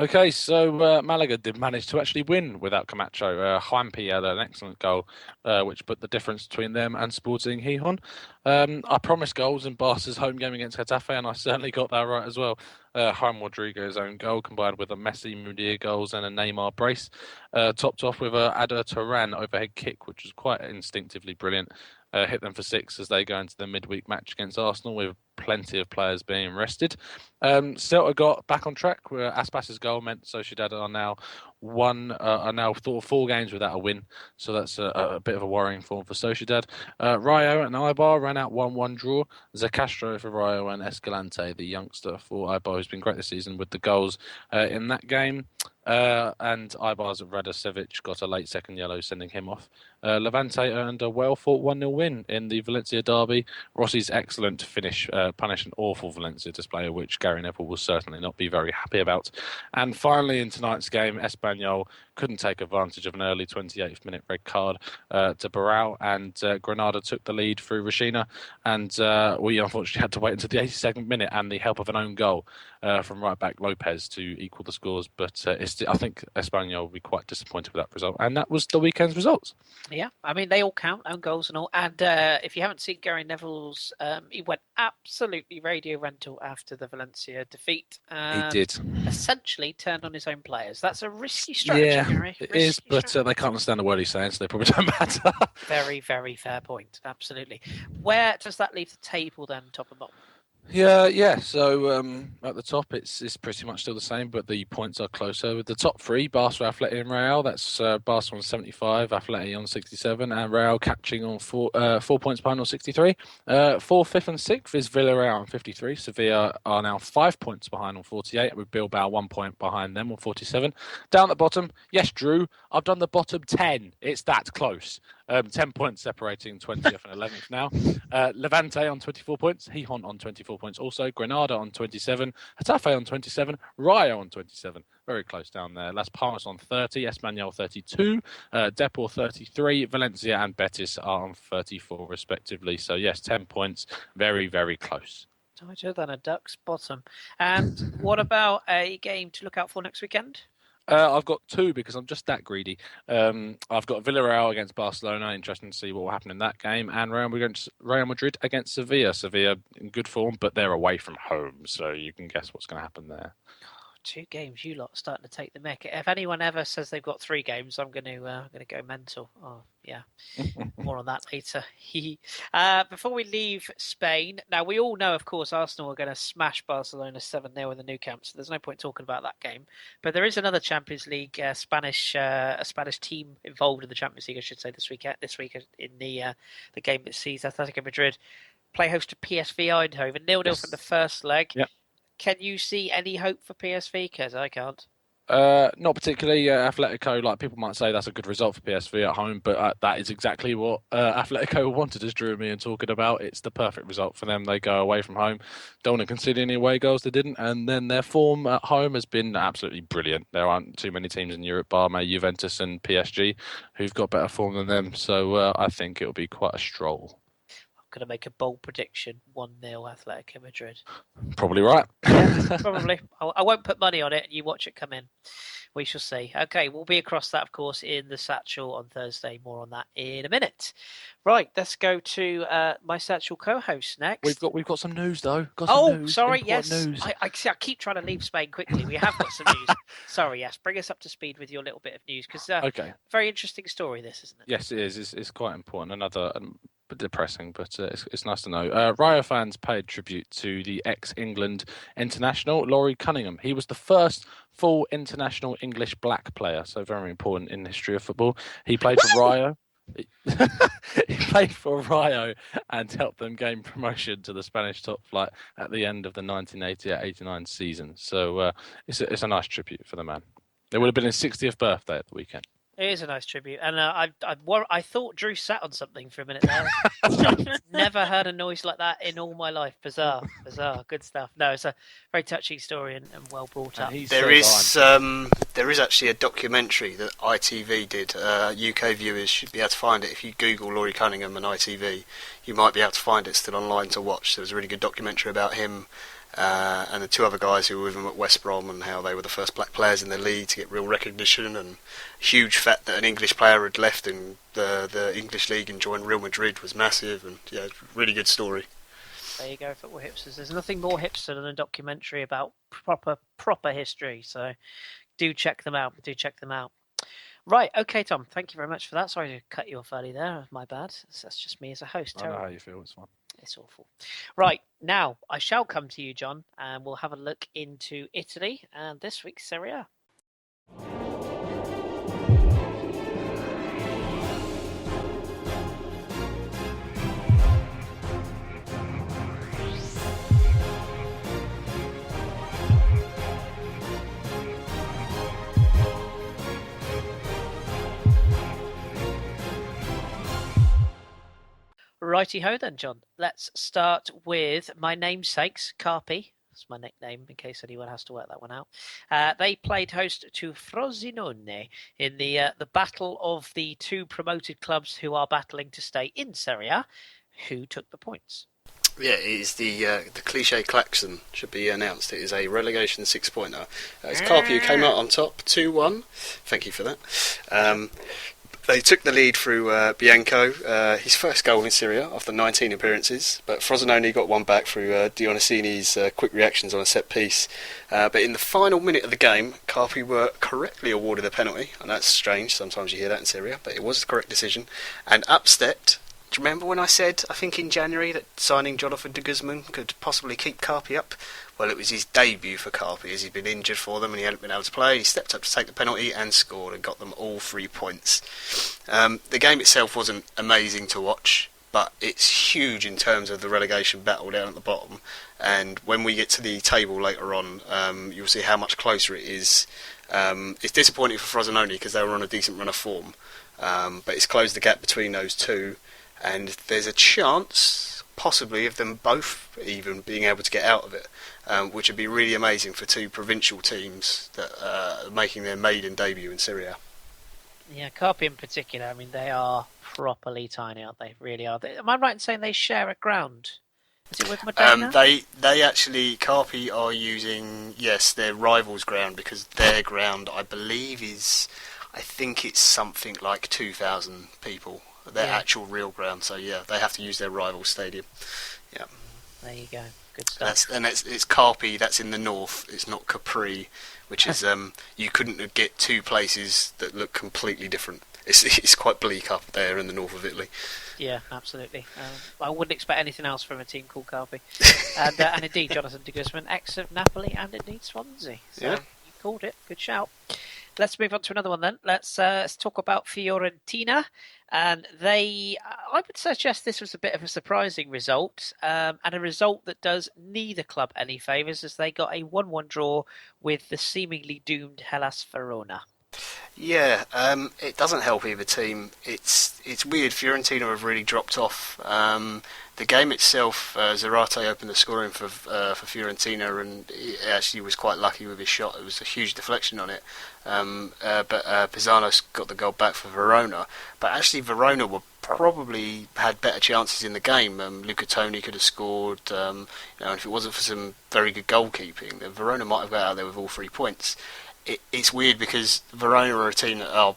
Okay, so Malaga did manage to actually win without Camacho. Juanpi had an excellent goal, which put the difference between them and Sporting Gijón. I promised goals in Barca's home game against Getafe, and I certainly got that right as well. Jaime Rodriguez's own goal, combined with a Messi Mudir goals and a Neymar brace, topped off with a Ada Turan overhead kick, which was quite instinctively brilliant. Hit them for 6 as they go into the midweek match against Arsenal, with plenty of players being rested. Celta got back on track, where Aspas's goal meant Sociedad are now 4 games without a win, so that's a bit of a worrying form for Sociedad. Rayo and Eibar ran out 1-1 draw. Zacastro for Rayo and Escalante, the youngster for Eibar, who's been great this season, with the goals in that game. And Eibar's Radasevic got a late second yellow, sending him off. Levante earned a well-fought 1-0 win in the Valencia derby. Rossi's excellent finish punished an awful Valencia display, which Gary Neville will certainly not be very happy about. And finally, in tonight's game, Espanyol couldn't take advantage of an early 28th minute red card to Barral, and Granada took the lead through Rashina, and we unfortunately had to wait until the 82nd minute and the help of an own goal from right back Lopez to equal the scores. But I think Espanyol will be quite disappointed with that result, and that was the weekend's results. Yeah, I mean, they all count, own goals and all. And if you haven't seen Gary Neville's, he went absolutely radio rental after the Valencia defeat. He did. Essentially turned on his own players. That's a risky strategy, Gary. It is, but they can't understand a word he's saying, so they probably don't matter. Very, very fair point. Absolutely. Where does that leave the table then, top and bottom? Yeah. So at the top, it's pretty much still the same, but the points are closer. With the top 3, Barca, Atleti, and Real. That's Barca on 75, Atleti on 67, and Real catching on 4 points behind on 63. 4th, 5th, and 6th is Villarreal on 53. Sevilla are now 5 points behind on 48, with Bilbao 1 point behind them on 47. Down at the bottom, yes, Drew, I've done the bottom 10. It's that close. 10 points separating 20th and 11th now. Levante on 24 points. Gijón on 24 points also. Granada on 27. Getafe on 27. Rayo on 27. Very close down there. Las Palmas on 30. Espanyol 32. Depor 33. Valencia and Betis are on 34 respectively. So yes, 10 points. Very, very close. Tighter than a duck's bottom. And what about a game to look out for next weekend? I've got 2 because I'm just that greedy. I've got Villarreal against Barcelona. Interesting to see what will happen in that game. And Real Madrid against Sevilla. Sevilla in good form, but they're away from home, so you can guess what's going to happen there. 2 games, you lot are starting to take the mick. If anyone ever says they've got 3 games, I'm going to go mental. Oh, yeah. More on that later. Before we leave Spain, now we all know, of course, Arsenal are going to smash Barcelona 7-0 in the Nou Camp, so there's no point talking about that game. But there is another Champions League a Spanish team involved in the Champions League, I should say, this week in the game that sees Atletico Madrid play host to PSV Eindhoven, 0-0 from the first leg. Yep. Can you see any hope for PSV? Because I can't. Not particularly. Atletico, like people might say, that's a good result for PSV at home, but that is exactly what Atletico wanted, as Drew and me are talking about. It's the perfect result for them. They go away from home, don't want to concede any away goals. They didn't, and then their form at home has been absolutely brilliant. There aren't too many teams in Europe, bar maybe Juventus and PSG, who've got better form than them. So I think it'll be quite a stroll. Going to make a bold prediction: 1-0 Atletico Madrid. Probably right. Yeah, probably. I won't put money on it. You watch it come in. We shall see. Okay, we'll be across that, of course, in the Satchel on Thursday. More on that in a minute. Right, let's go to my Satchel co-host next. We've got some news though. Got some news, sorry, yes. News. I keep trying to leave Spain quickly. We have got some news. Sorry, yes. Bring us up to speed with your little bit of news because okay. Very interesting story. This isn't it? Yes, it is. It's quite important. Another. Bit depressing, but it's nice to know. Rio fans paid tribute to the ex-England international Laurie Cunningham. He was the first full international English black player, so very important in the history of football. He played for Rio. He played for Rio and helped them gain promotion to the Spanish top flight at the end of the 1988-89 season. So it's a nice tribute for the man. It would have been his 60th birthday at the weekend. It is a nice tribute, and I thought Drew sat on something for a minute there. Never heard a noise like that in all my life. Bizarre, good stuff. No, it's a very touching story and well brought up. There is actually a documentary that ITV did. UK viewers should be able to find it. If you Google Laurie Cunningham and ITV, you might be able to find it still online to watch. There was a really good documentary about him. And the two other guys who were with him at West Brom and how they were the first black players in the league to get real recognition, and huge fact that an English player had left in the English league and joined Real Madrid was massive, and yeah, really good story. There you go, football hipsters. There's nothing more hipster than a documentary about proper history, so do check them out. Right, okay, Tom, thank you very much for that. Sorry to cut you off early there, my bad. That's just me as a host. I know how you feel, it's fine. It's awful. Right, now I shall come to you, John, and we'll have a look into Italy and this week's Serie A. Righty-ho then, John. Let's start with my namesakes, Carpi. That's my nickname, in case anyone has to work that one out. They played host to Frosinone in the battle of the two promoted clubs who are battling to stay in Serie A. Who took the points? Yeah, it is the cliche klaxon should be announced. It is a relegation 6-pointer. It's Carpi who came out on top, 2-1. Thank you for that. They took the lead through Bianco, his first goal in Serie A after 19 appearances, but Frosinone got one back through Dionysini's quick reactions on a set piece. But in the final minute of the game, Carpi were correctly awarded a penalty, and that's strange, sometimes you hear that in Serie A, but it was the correct decision, and upstepped. Do you remember when I said, I think in January, that signing Jonathan de Guzman could possibly keep Carpi up? Well, it was his debut for Carpi, as he'd been injured for them and he hadn't been able to play. He stepped up to take the penalty and scored and got them all 3 points. The game itself wasn't amazing to watch, but it's huge in terms of the relegation battle down at the bottom. And when we get to the table later on, you'll see how much closer it is. It's disappointing for Frosinone because they were on a decent run of form, but it's closed the gap between those two. And there's a chance, possibly, of them both even being able to get out of it, which would be really amazing for two provincial teams that are making their maiden debut in Serie A. Yeah, Carpi in particular, I mean, they are properly tiny, aren't they? Really are. Am I right in saying they share a ground? Is it with Modena? They actually, Carpi are using, yes, their rivals' ground, because their ground, I believe, I think it's something like 2,000 people. Their actual real ground, so yeah, they have to use their rival stadium. Yeah, there you go, good stuff. It's Carpi. That's in the north. It's not Capri, which is you couldn't get two places that look completely different. It's quite bleak up there in the north of Italy. Yeah, absolutely. I wouldn't expect anything else from a team called Carpi. And indeed, Jonathan de Guzman, ex of Napoli and indeed Swansea. So you called it. Good shout. Let's move on to another one then. Let's talk about Fiorentina. And I would suggest this was a bit of a surprising result, and a result that does neither club any favours, as they got a 1-1 draw with the seemingly doomed Hellas Verona. Yeah, it doesn't help either team. It's weird. Fiorentina have really dropped off. The game itself, Zarate opened the scoring for Fiorentina, and he actually was quite lucky with his shot. It was a huge deflection on it, but Pisano got the goal back for Verona. But actually, Verona were probably had better chances in the game. Luca Toni could have scored. And if it wasn't for some very good goalkeeping, then Verona might have got out there with all 3 points. It's weird because Verona are a team that are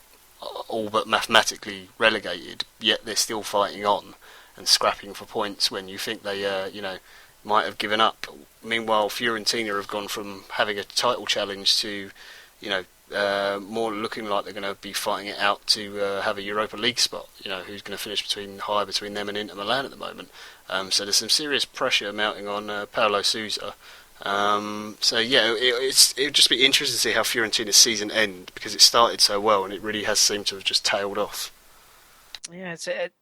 all but mathematically relegated, yet they're still fighting on and scrapping for points when you think they, might have given up. Meanwhile, Fiorentina have gone from having a title challenge to, more looking like they're going to be fighting it out to have a Europa League spot. Who's going to finish between them and Inter Milan at the moment. So there's some serious pressure mounting on Paulo Sousa. It would just be interesting to see how Fiorentina's season end, because it started so well and it really has seemed to have just tailed off. Yeah,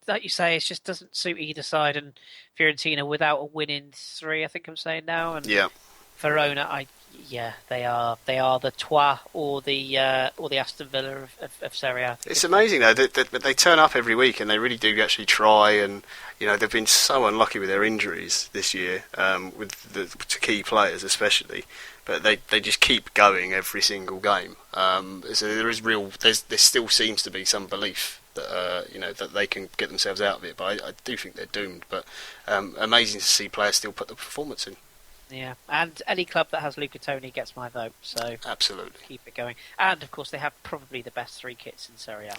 like you say, it just doesn't suit either side. And Fiorentina without a win in 3, I think I'm saying now. And yeah, Verona, they are the Troyes or the Aston Villa of Serie A. It's amazing though that they turn up every week and they really do actually try, and they've been so unlucky with their injuries this year, to key players especially, but they just keep going every single game. So there still seems to be some belief that that they can get themselves out of it, but I do think they're doomed. But amazing to see players still put the performance in. Yeah, and any club that has Luca Toni gets my vote, so absolutely keep it going. And of course, they have probably the best 3 kits in Serie A.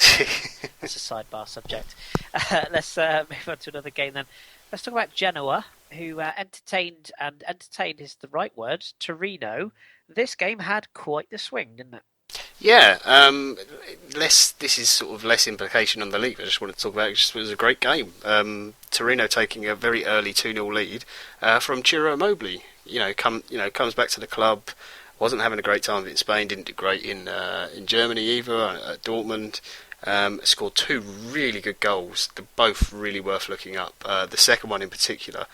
That's a sidebar subject. Let's move on to another game then. Let's talk about Genoa, who entertained is the right word, Torino. This game had quite the swing, didn't it? Yeah, this is sort of less implication on the league. I just wanted to talk about it. It was a great game. Torino taking a very early 2-0 lead from Ciro Immobile. Comes back to the club. Wasn't having a great time in Spain. Didn't do great in Germany either. At Dortmund, scored 2 really good goals. They're both really worth looking up. The second one in particular.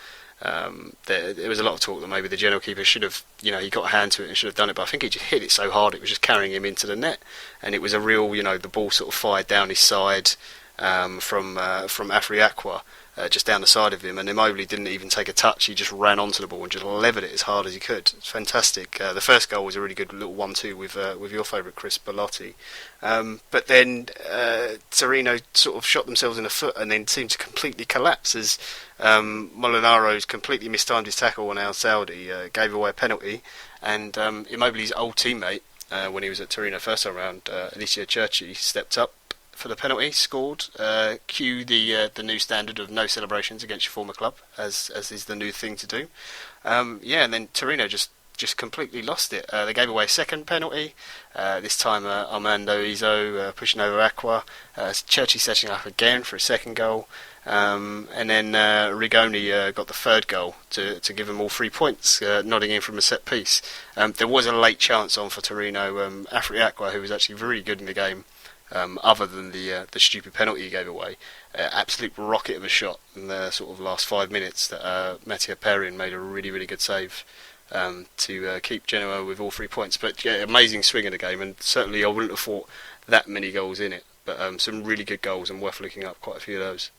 There was a lot of talk that maybe the Genoa keeper should have, he got a hand to it and should have done it, but I think he just hit it so hard it was just carrying him into the net, and it was a real, the ball sort of fired down his side from Afriaqua, just down the side of him, and Immobile didn't even take a touch. He just ran onto the ball and just levered it as hard as he could. It's fantastic. The first goal was a really good little 1-2 with your favourite Kris Bellotti, but then Torino sort of shot themselves in the foot and then seemed to completely collapse as Molinaro's completely mistimed his tackle on Al Saudi, gave away a penalty, and Immobile's old teammate when he was at Torino first time round, Alicia Cerci, stepped up for the penalty, scored. Cue the new standard of no celebrations against your former club, as is the new thing to do. And then Torino just completely lost it. They gave away a second penalty. This time Armando Izzo pushing over Aqua. Cerci setting up again for a second goal. And then Rigoni got the third goal to give them all 3 points, nodding in from a set piece. There was a late chance on for Torino. Afriaqua, who was actually very good in the game, other than the stupid penalty he gave away, absolute rocket of a shot in the sort of last 5 minutes that Mattia Perrin made a really, really good save to keep Genoa with all 3 points. But yeah, amazing swing in the game, and certainly I wouldn't have thought that many goals in it, but some really good goals and worth looking up quite a few of those.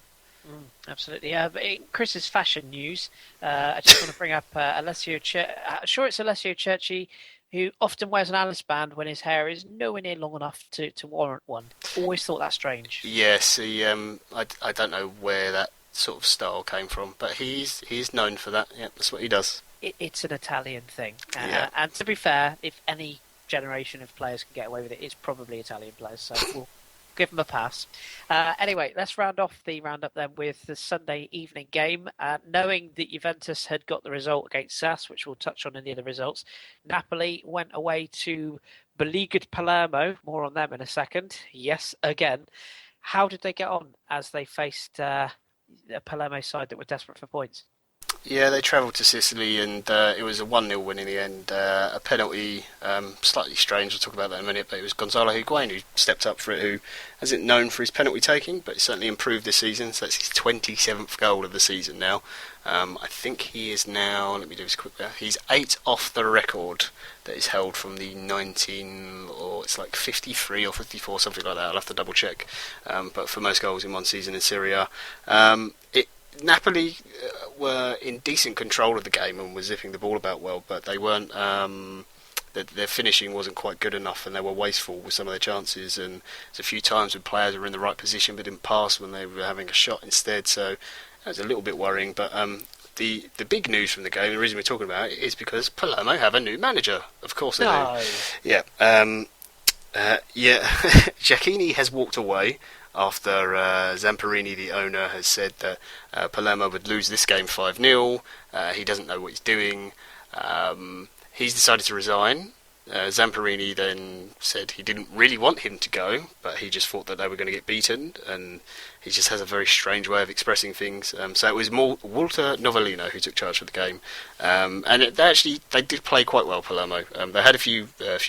Absolutely. But in Chris's fashion news, I just want to bring up Alessio sure it's Alessio Cerci, who often wears an Alice band when his hair is nowhere near long enough to warrant one. Always thought that strange. Yes, I don't know where that sort of style came from, but he's known for that. Yeah, that's what he does. It's an Italian thing. Yeah. And to be fair, if any generation of players can get away with it, it's probably Italian players, so we'll give them a pass. Anyway, let's round off the roundup then with the Sunday evening game. Knowing that Juventus had got the result against SAS, which we'll touch on in the other results, Napoli went away to beleaguered Palermo. More on them in a second. Yes, again. How did they get on as they faced a Palermo side that were desperate for points? Yeah, they travelled to Sicily, and it was a 1-0 win in the end. A penalty, slightly strange, we'll talk about that in a minute, but it was Gonzalo Higuain who stepped up for it, who isn't known for his penalty taking, but certainly improved this season, so that's his 27th goal of the season now. I think he is now, let me do this quick there, he's 8 off the record that is held from the 53 or 54, something like that, I'll have to double check, but for most goals in one season in Serie A. Napoli were in decent control of the game and were zipping the ball about well, but they weren't. Their finishing wasn't quite good enough, and they were wasteful with some of their chances. And there's a few times when players were in the right position but didn't pass when they were having a shot instead. So that was a little bit worrying. But the big news from the game, the reason we're talking about it, is because Palermo have a new manager. Of course they do. Yeah. Giacchini has walked away after Zamparini, the owner, has said that Palermo would lose this game 5-0. He doesn't know what he's doing. He's decided to resign. Zamparini then said he didn't really want him to go, but he just thought that they were going to get beaten, and he just has a very strange way of expressing things. So it was Walter Novellino who took charge of the game, and they did play quite well, Palermo. They had a few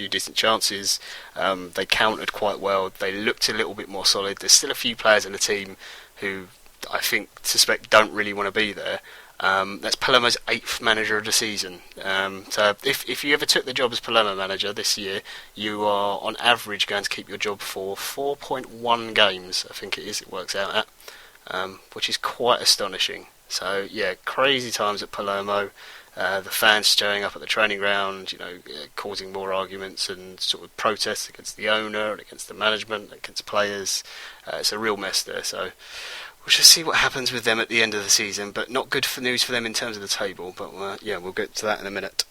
decent chances. They countered quite well. They looked a little bit more solid. There's still a few players in the team who I suspect don't really want to be there. That's Palermo's 8th manager of the season. So if you ever took the job as Palermo manager this year, you are on average going to keep your job for 4.1 games, I think it works out at, which is quite astonishing. So yeah, crazy times at Palermo. The fans stirring up at the training ground, causing more arguments and sort of protests against the owner and against the management, against players. It's a real mess there. So we shall see what happens with them at the end of the season, but not good news for them in terms of the table. But we'll get to that in a minute.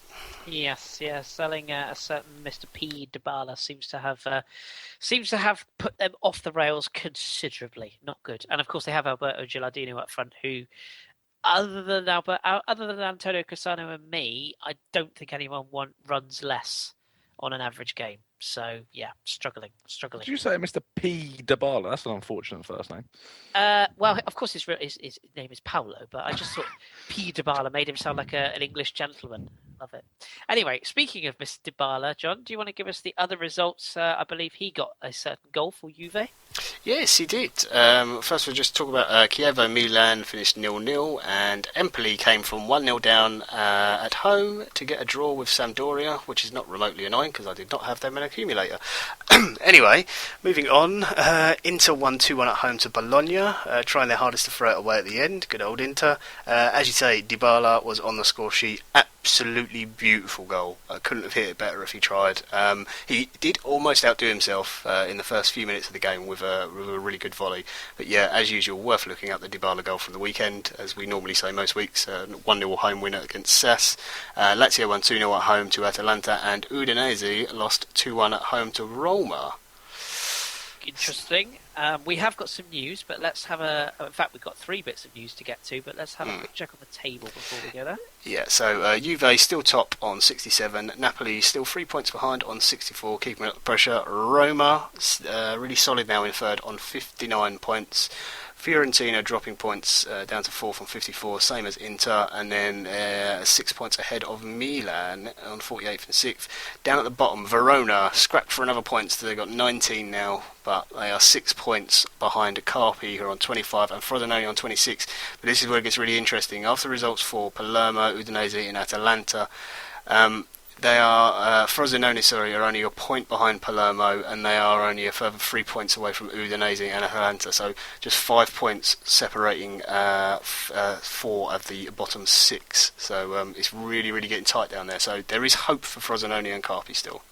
Yes, selling a certain Mr. P. Dybala seems to have put them off the rails considerably. Not good. And of course they have Alberto Gilardino up front, who, other than Antonio Cassano and me, I don't think anyone runs less on an average game. So yeah, struggling. Did you say Mr. P. Dybala? That's an unfortunate first name. Well, of course his name is Paolo, but I just thought P. Dybala made him sound like an English gentleman. Love it. Anyway, speaking of Mr. Dybala, John, do you want to give us the other results? I believe he got a certain goal for Juve. Yes, he did. First, we'll just talk about Chievo Milan finished 0-0, and Empoli came from 1-0 down at home to get a draw with Sampdoria, which is not remotely annoying because I did not have them in accumulator. Anyway, moving on, Inter won 2-1 at home to Bologna, trying their hardest to throw it away at the end. Good old Inter. As you say, Dybala was on the score sheet. Absolutely beautiful goal. I couldn't have hit it better if he tried. He did almost outdo himself in the first few minutes of the game with a really good volley. But yeah, as usual, worth looking at the Dybala goal from the weekend, as we normally say most weeks. 1-0 home winner against Sess. Lazio won 2-0 at home to Atalanta, and Udinese lost 2-1 at home to Roma. Interesting. We have got some news, but let's have in fact, we've got 3 bits of news to get to, but let's have a quick check on the table before we go there. Yeah, so Juve still top on 67, Napoli still 3 points behind on 64, keeping up the pressure. Roma, really solid now in third on 59 points. Fiorentina dropping points down to 4th on 54, same as Inter, and then 6 points ahead of Milan on 48th and 6th. Down at the bottom, Verona scrapped for another point, so they've got 19 now, but they are 6 points behind Carpi, who are on 25, and Frosinone on 26. But this is where it gets really interesting. After the results for Palermo, Udinese and Atalanta, they are Frosinone, are only a point behind Palermo, and they are only a further 3 points away from Udinese and Atalanta. So just 5 points separating 4 of the bottom 6. So it's really, really getting tight down there. So there is hope for Frosinone and Carpi still.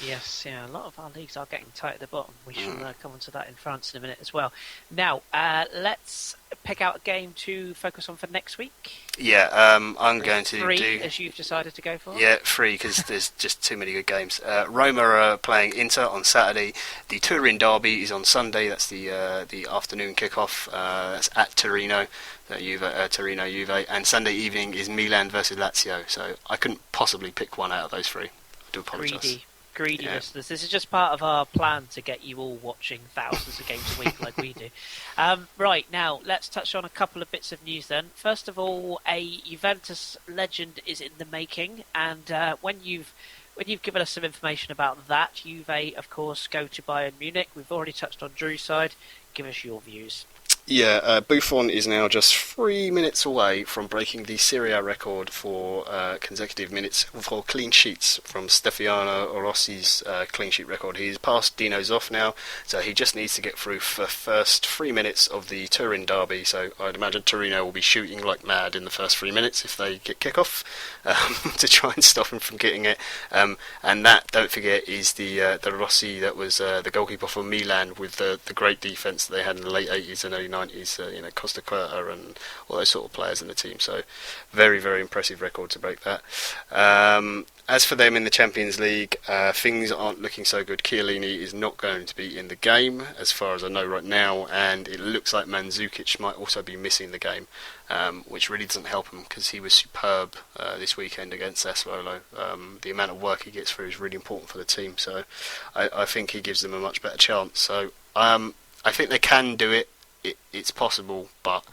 Yes, a lot of our leagues are getting tight at the bottom. We shall come on to that in France in a minute as well. Now, let's pick out a game to focus on for next week. Yeah, I'm going to 3, as you've decided to go for. Yeah, 3, because there's just too many good games. Roma are playing Inter on Saturday. The Turin derby is on Sunday. That's the afternoon kickoff. That's at Torino. Torino Juve. And Sunday evening is Milan versus Lazio. So I couldn't possibly pick one out of those 3. I do apologise. Greedy Yeah. listeners. This is just part of our plan to get you all watching thousands of games a week like we do. Right, now, let's touch on a couple of bits of news then. First of all, a Juventus legend is in the making, and when you've given us some information about that, Juve, of course, go to Bayern Munich. We've already touched on Drew's side. Give us your views. Yeah, Buffon is now just 3 minutes away from breaking the Serie A record for consecutive minutes for clean sheets from Stefano Rossi's clean sheet record. He's passed Dino Zoff now, so he just needs to get through for the first 3 minutes of the Turin derby. So I'd imagine Torino will be shooting like mad in the first 3 minutes if they get kickoff to try and stop him from getting it. And that, don't forget, is the Rossi that was the goalkeeper for Milan with the great defence that they had in the late 80s and early 90s. Costa Curta and all those sort of players in the team. So very, very impressive record to break that. As for them in the Champions League, things aren't looking so good. Chiellini is not going to be in the game, as far as I know right now, and it looks like Mandzukic might also be missing the game, which really doesn't help him because he was superb this weekend against Sassuolo. The amount of work he gets through is really important for the team, so I think he gives them a much better chance. So I think they can do it. It's possible, but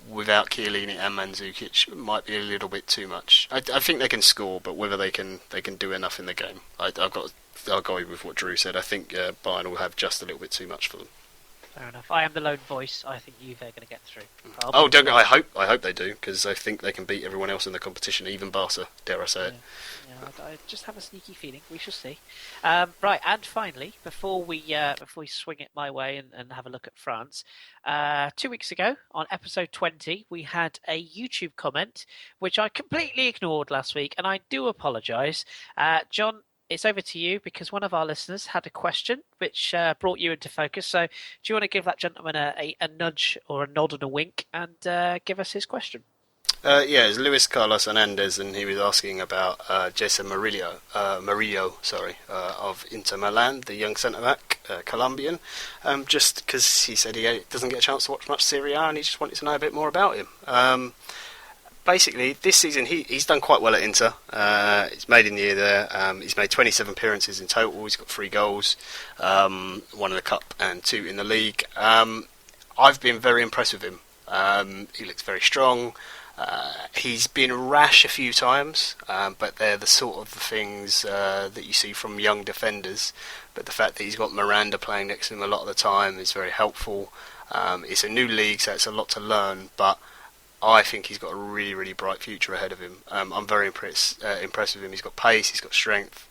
without Chiellini and Mandzukic, it might be a little bit too much. I think they can score, but whether they can do enough in the game, I'll go with what Drew said. I think Bayern will have just a little bit too much for them. Fair enough. I am the lone voice. I think Juve are going to get through. I hope they do, because I think they can beat everyone else in the competition, even Barca. Dare I say it? Yeah, I just have a sneaky feeling. We shall see. Right, and finally, before we swing it my way and have a look at France, 2 weeks ago on episode 20, we had a YouTube comment which I completely ignored last week, and I do apologise. John, it's over to you because one of our listeners had a question which brought you into focus. So do you want to give that gentleman a nudge or a nod and a wink and give us his question? It's Luis Carlos Hernandez, and he was asking about Jason Murillo, of Inter Milan, the young centre-back, Colombian, just because he said he doesn't get a chance to watch much Serie A and he just wanted to know a bit more about him. Basically, this season he's done quite well at Inter. He's made in the year there. He's made 27 appearances in total. He's got 3 goals, 1 in the cup and 2 in the league. I've been very impressed with him. He looks very strong. He's been rash a few times, but they're the sort of things that you see from young defenders. But the fact that he's got Miranda playing next to him a lot of the time is very helpful. It's a new league, so it's a lot to learn, but I think he's got a really, really bright future ahead of him. I'm very impressed with him. He's got pace, he's got strength,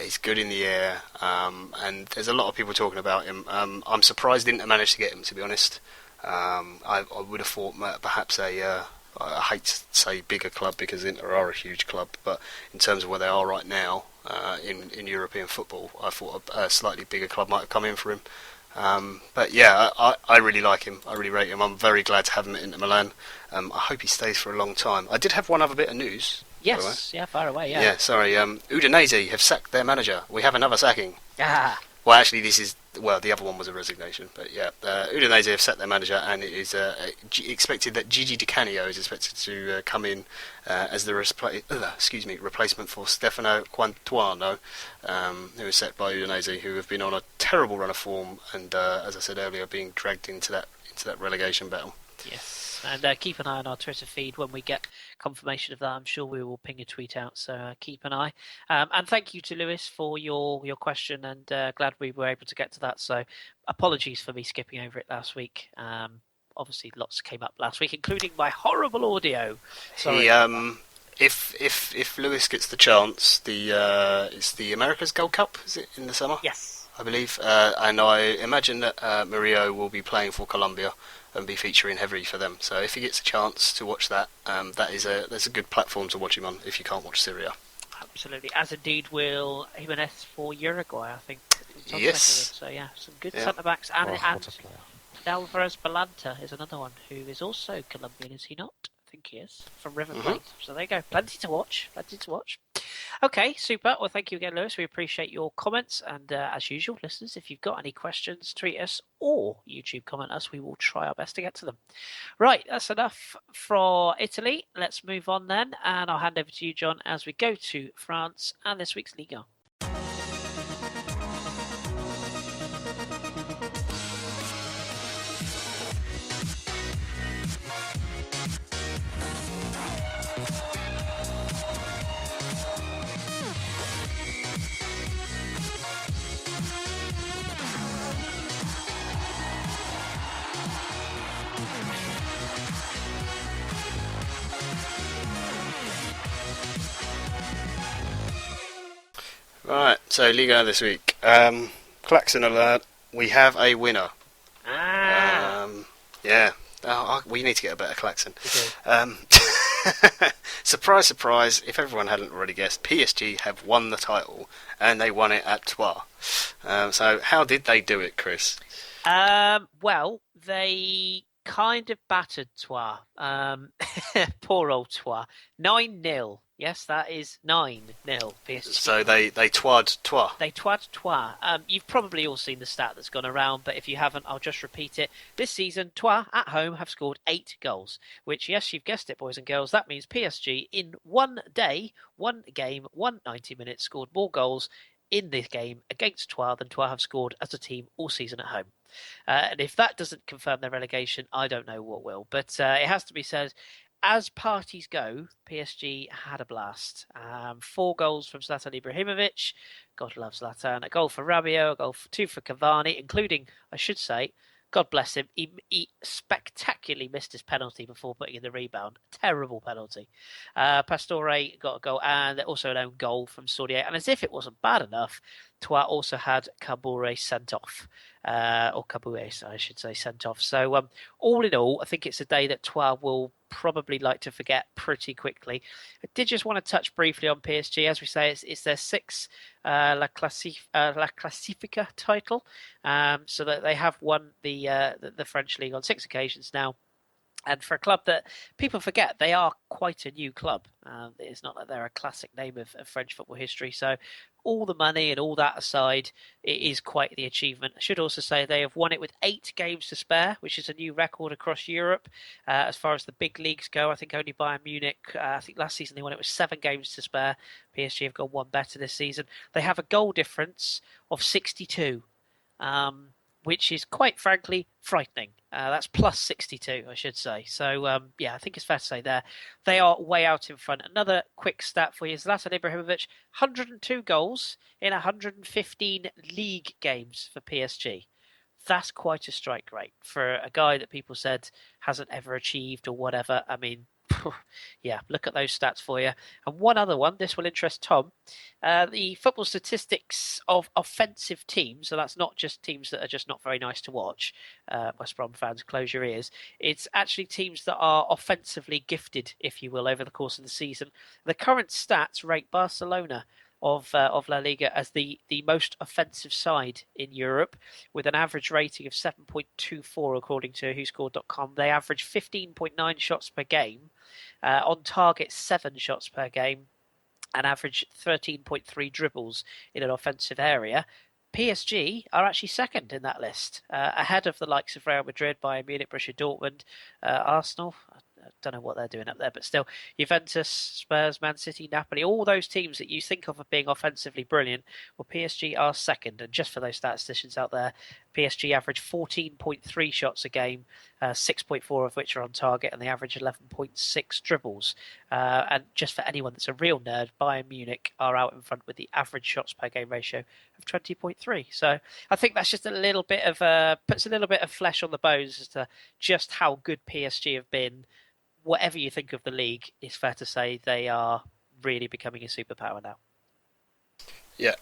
he's good in the air, and there's a lot of people talking about him. I'm surprised he didn't manage to get him, to be honest. I would have thought perhaps I hate to say bigger club because Inter are a huge club, but in terms of where they are right now in European football, I thought a slightly bigger club might have come in for him. But yeah, I really like him. I really rate him. I'm very glad to have him at Inter Milan. I hope he stays for a long time. I did have one other bit of news. Yes, yeah, far away, yeah. Yeah, sorry. Udinese have sacked their manager. We have another sacking. Ah. Well, actually, the other one was a resignation, but yeah, Udinese have sacked their manager, and it is expected that Gigi Di Canio is expected to come in as the replacement for Stefano Quantuano, who was sacked by Udinese, who have been on a terrible run of form, and as I said earlier, being dragged into that relegation battle. Yes, and keep an eye on our Twitter feed when we get confirmation of that. I'm sure we will ping a tweet out, so keep an eye. And thank you to Lewis for your question, and glad we were able to get to that. So apologies for me skipping over it last week. Obviously, lots came up last week, including my horrible audio. Sorry. If Lewis gets the chance, it's the America's Gold Cup, is it, in the summer? Yes. I believe, and I imagine that Murillo will be playing for Colombia and be featuring heavily for them. So if he gets a chance to watch that, that's a good platform to watch him on if you can't watch Syria. Absolutely, as indeed will Jimenez for Uruguay, I think. Yes. So yeah, some good centre backs, and Alvarez Balanta is another one who is also Colombian, is he not? I think he is, from River Plate. So there you go, plenty to watch. Okay, super. Well, thank you again, Lewis. We appreciate your comments. And as usual, listeners, if you've got any questions, tweet us or YouTube comment us. We will try our best to get to them. Right, that's enough for Italy. Let's move on then. And I'll hand over to you, John, as we go to France and this week's Liga. Right, so Liga this week. Klaxon alert. We have a winner. Yeah. We need to get a better klaxon. Surprise, surprise, if everyone hadn't already guessed, PSG have won the title, and they won it at Troyes. So how did they do it, Kris? Well, they kind of battered Troyes. Poor old Troyes. 9-0. Yes, that is 9-0 PSG. So they twad Troyes. They twad Troyes. You've probably all seen the stat that's gone around, but if you haven't, I'll just repeat it. This season, Troyes at home have scored 8 goals, which, yes, you've guessed it, boys and girls, that means PSG in one day, one game, 190 minutes, scored more goals in this game against Troyes than Troyes have scored as a team all season at home. And if that doesn't confirm their relegation, I don't know what will. But it has to be said, as parties go, PSG had a blast. 4 goals from Zlatan Ibrahimovic. God loves Zlatan. A goal for Rabiot, a goal for 2 for Cavani, including, I should say, God bless him, he spectacularly missed his penalty before putting in the rebound. Terrible penalty. Pastore got a goal, and also an own goal from Saurier. And as if it wasn't bad enough, Troyes also had Caboret sent off. Or Cabouet, I should say, sent off. So all in all, I think it's a day that Troyes will probably like to forget pretty quickly. I did just want to touch briefly on PSG. As we say, it's their 6th La Classifica title. So that they have won the French league on 6 occasions now. And for a club that people forget, they are quite a new club. It's not that they're a classic name of French football history. So all the money and all that aside, it is quite the achievement. I should also say they have won it with 8 games to spare, which is a new record across Europe. As far as the big leagues go, I think only Bayern Munich, I think last season they won it with 7 games to spare. PSG have gone one better this season. They have a goal difference of 62. Which is quite frankly frightening. That's plus 62, I should say. So, I think it's fair to say there. They are way out in front. Another quick stat for you. Zlatan Ibrahimovic, 102 goals in 115 league games for PSG. That's quite a strike rate for a guy that people said hasn't ever achieved or whatever. I mean, yeah, look at those stats for you. And one other one, this will interest Tom. The football statistics of offensive teams, so that's not just teams that are just not very nice to watch. West Brom fans, close your ears. It's actually teams that are offensively gifted, if you will, over the course of the season. The current stats rate Barcelona of La Liga as the most offensive side in Europe, with an average rating of 7.24 according to WhoScored.com. They average 15.9 shots per game, on target 7 shots per game, and average 13.3 dribbles in an offensive area. PSG are actually second in that list, ahead of the likes of Real Madrid, Bayern Munich, Borussia Dortmund, Arsenal. I don't know what they're doing up there, but still, Juventus, Spurs, Man City, Napoli, all those teams that you think of being offensively brilliant, well, PSG are second. And just for those statisticians out there, PSG average 14.3 shots a game, 6.4 of which are on target, and they average 11.6 dribbles. And just for anyone that's a real nerd, Bayern Munich are out in front with the average shots per game ratio of 20.3. So I think that's just a little bit of puts a little bit of flesh on the bones as to just how good PSG have been. Whatever you think of the league, it's fair to say they are really becoming a superpower now. Yeah,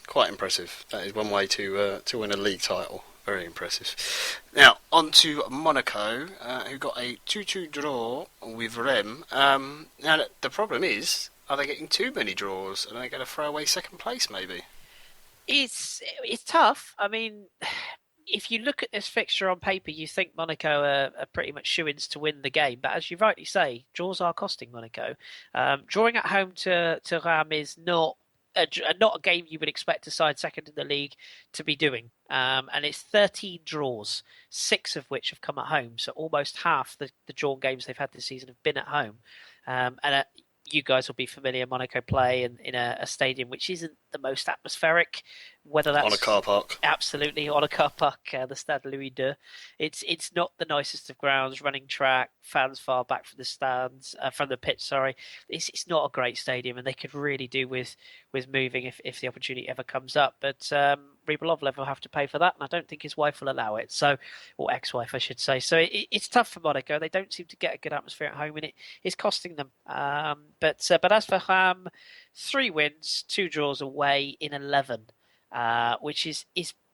quite impressive. That is one way to win a league title. Very impressive. Now, on to Monaco, who got a 2-2 draw with Rennes. Now, the problem is, are they getting too many draws? Are they going to throw away second place, maybe? It's tough. I mean, if you look at this fixture on paper, you think Monaco are pretty much shoo-ins to win the game. But as you rightly say, draws are costing Monaco. Drawing at home to Reims is not a game you would expect a side second in the league to be doing. And it's 13 draws, 6 of which have come at home. So almost half the drawn games they've had this season have been at home. And you guys will be familiar, Monaco play in a stadium which isn't the most atmospheric, whether that's on a car park. Absolutely, on a car park, the Stade Louis II. It's not the nicest of grounds, running track, fans far back from the stands, from the pitch, sorry. It's not a great stadium, and they could really do with moving if the opportunity ever comes up. But Rybolovlev will have to pay for that, and I don't think his wife will allow it. So, or ex-wife, I should say. So it's tough for Monaco. They don't seem to get a good atmosphere at home, and it's costing them. But as for Ham, 3 wins, 2 draws away in 11, which is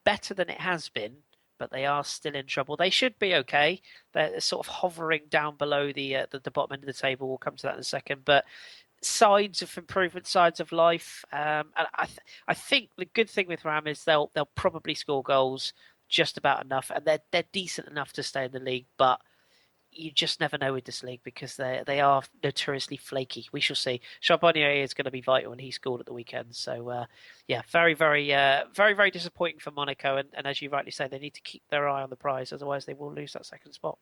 better than it has been, but they are still in trouble. They should be okay. They're sort of hovering down below the bottom end of the table. We'll come to that in a second, but signs of improvement, signs of life. And I think the good thing with Ram is they'll probably score goals just about enough, and they're decent enough to stay in the league, but you just never know with this league because they are notoriously flaky. We shall see. Charbonnier is going to be vital, and he scored at the weekend. So, very, very, very disappointing for Monaco. And as you rightly say, they need to keep their eye on the prize, otherwise they will lose that second spot.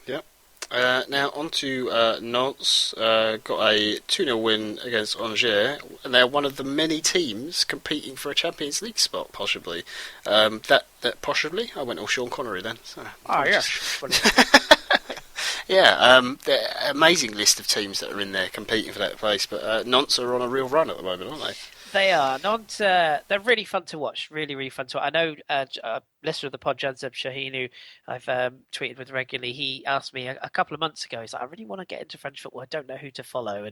Yep. Now on to Nantes. Got a 2-0 win against Angers, and they're one of the many teams competing for a Champions League spot, possibly. That possibly? I went all Sean Connery then. So, yes. Yeah, amazing list of teams that are in there competing for that place, but Nantes are on a real run at the moment, aren't they? They are. Nantes, they're really fun to watch. Really, really fun to watch. I know a listener of the pod, Janzeb Shaheen, who I've tweeted with regularly, he asked me a couple of months ago, he's like, I really want to get into French football. I don't know who to follow.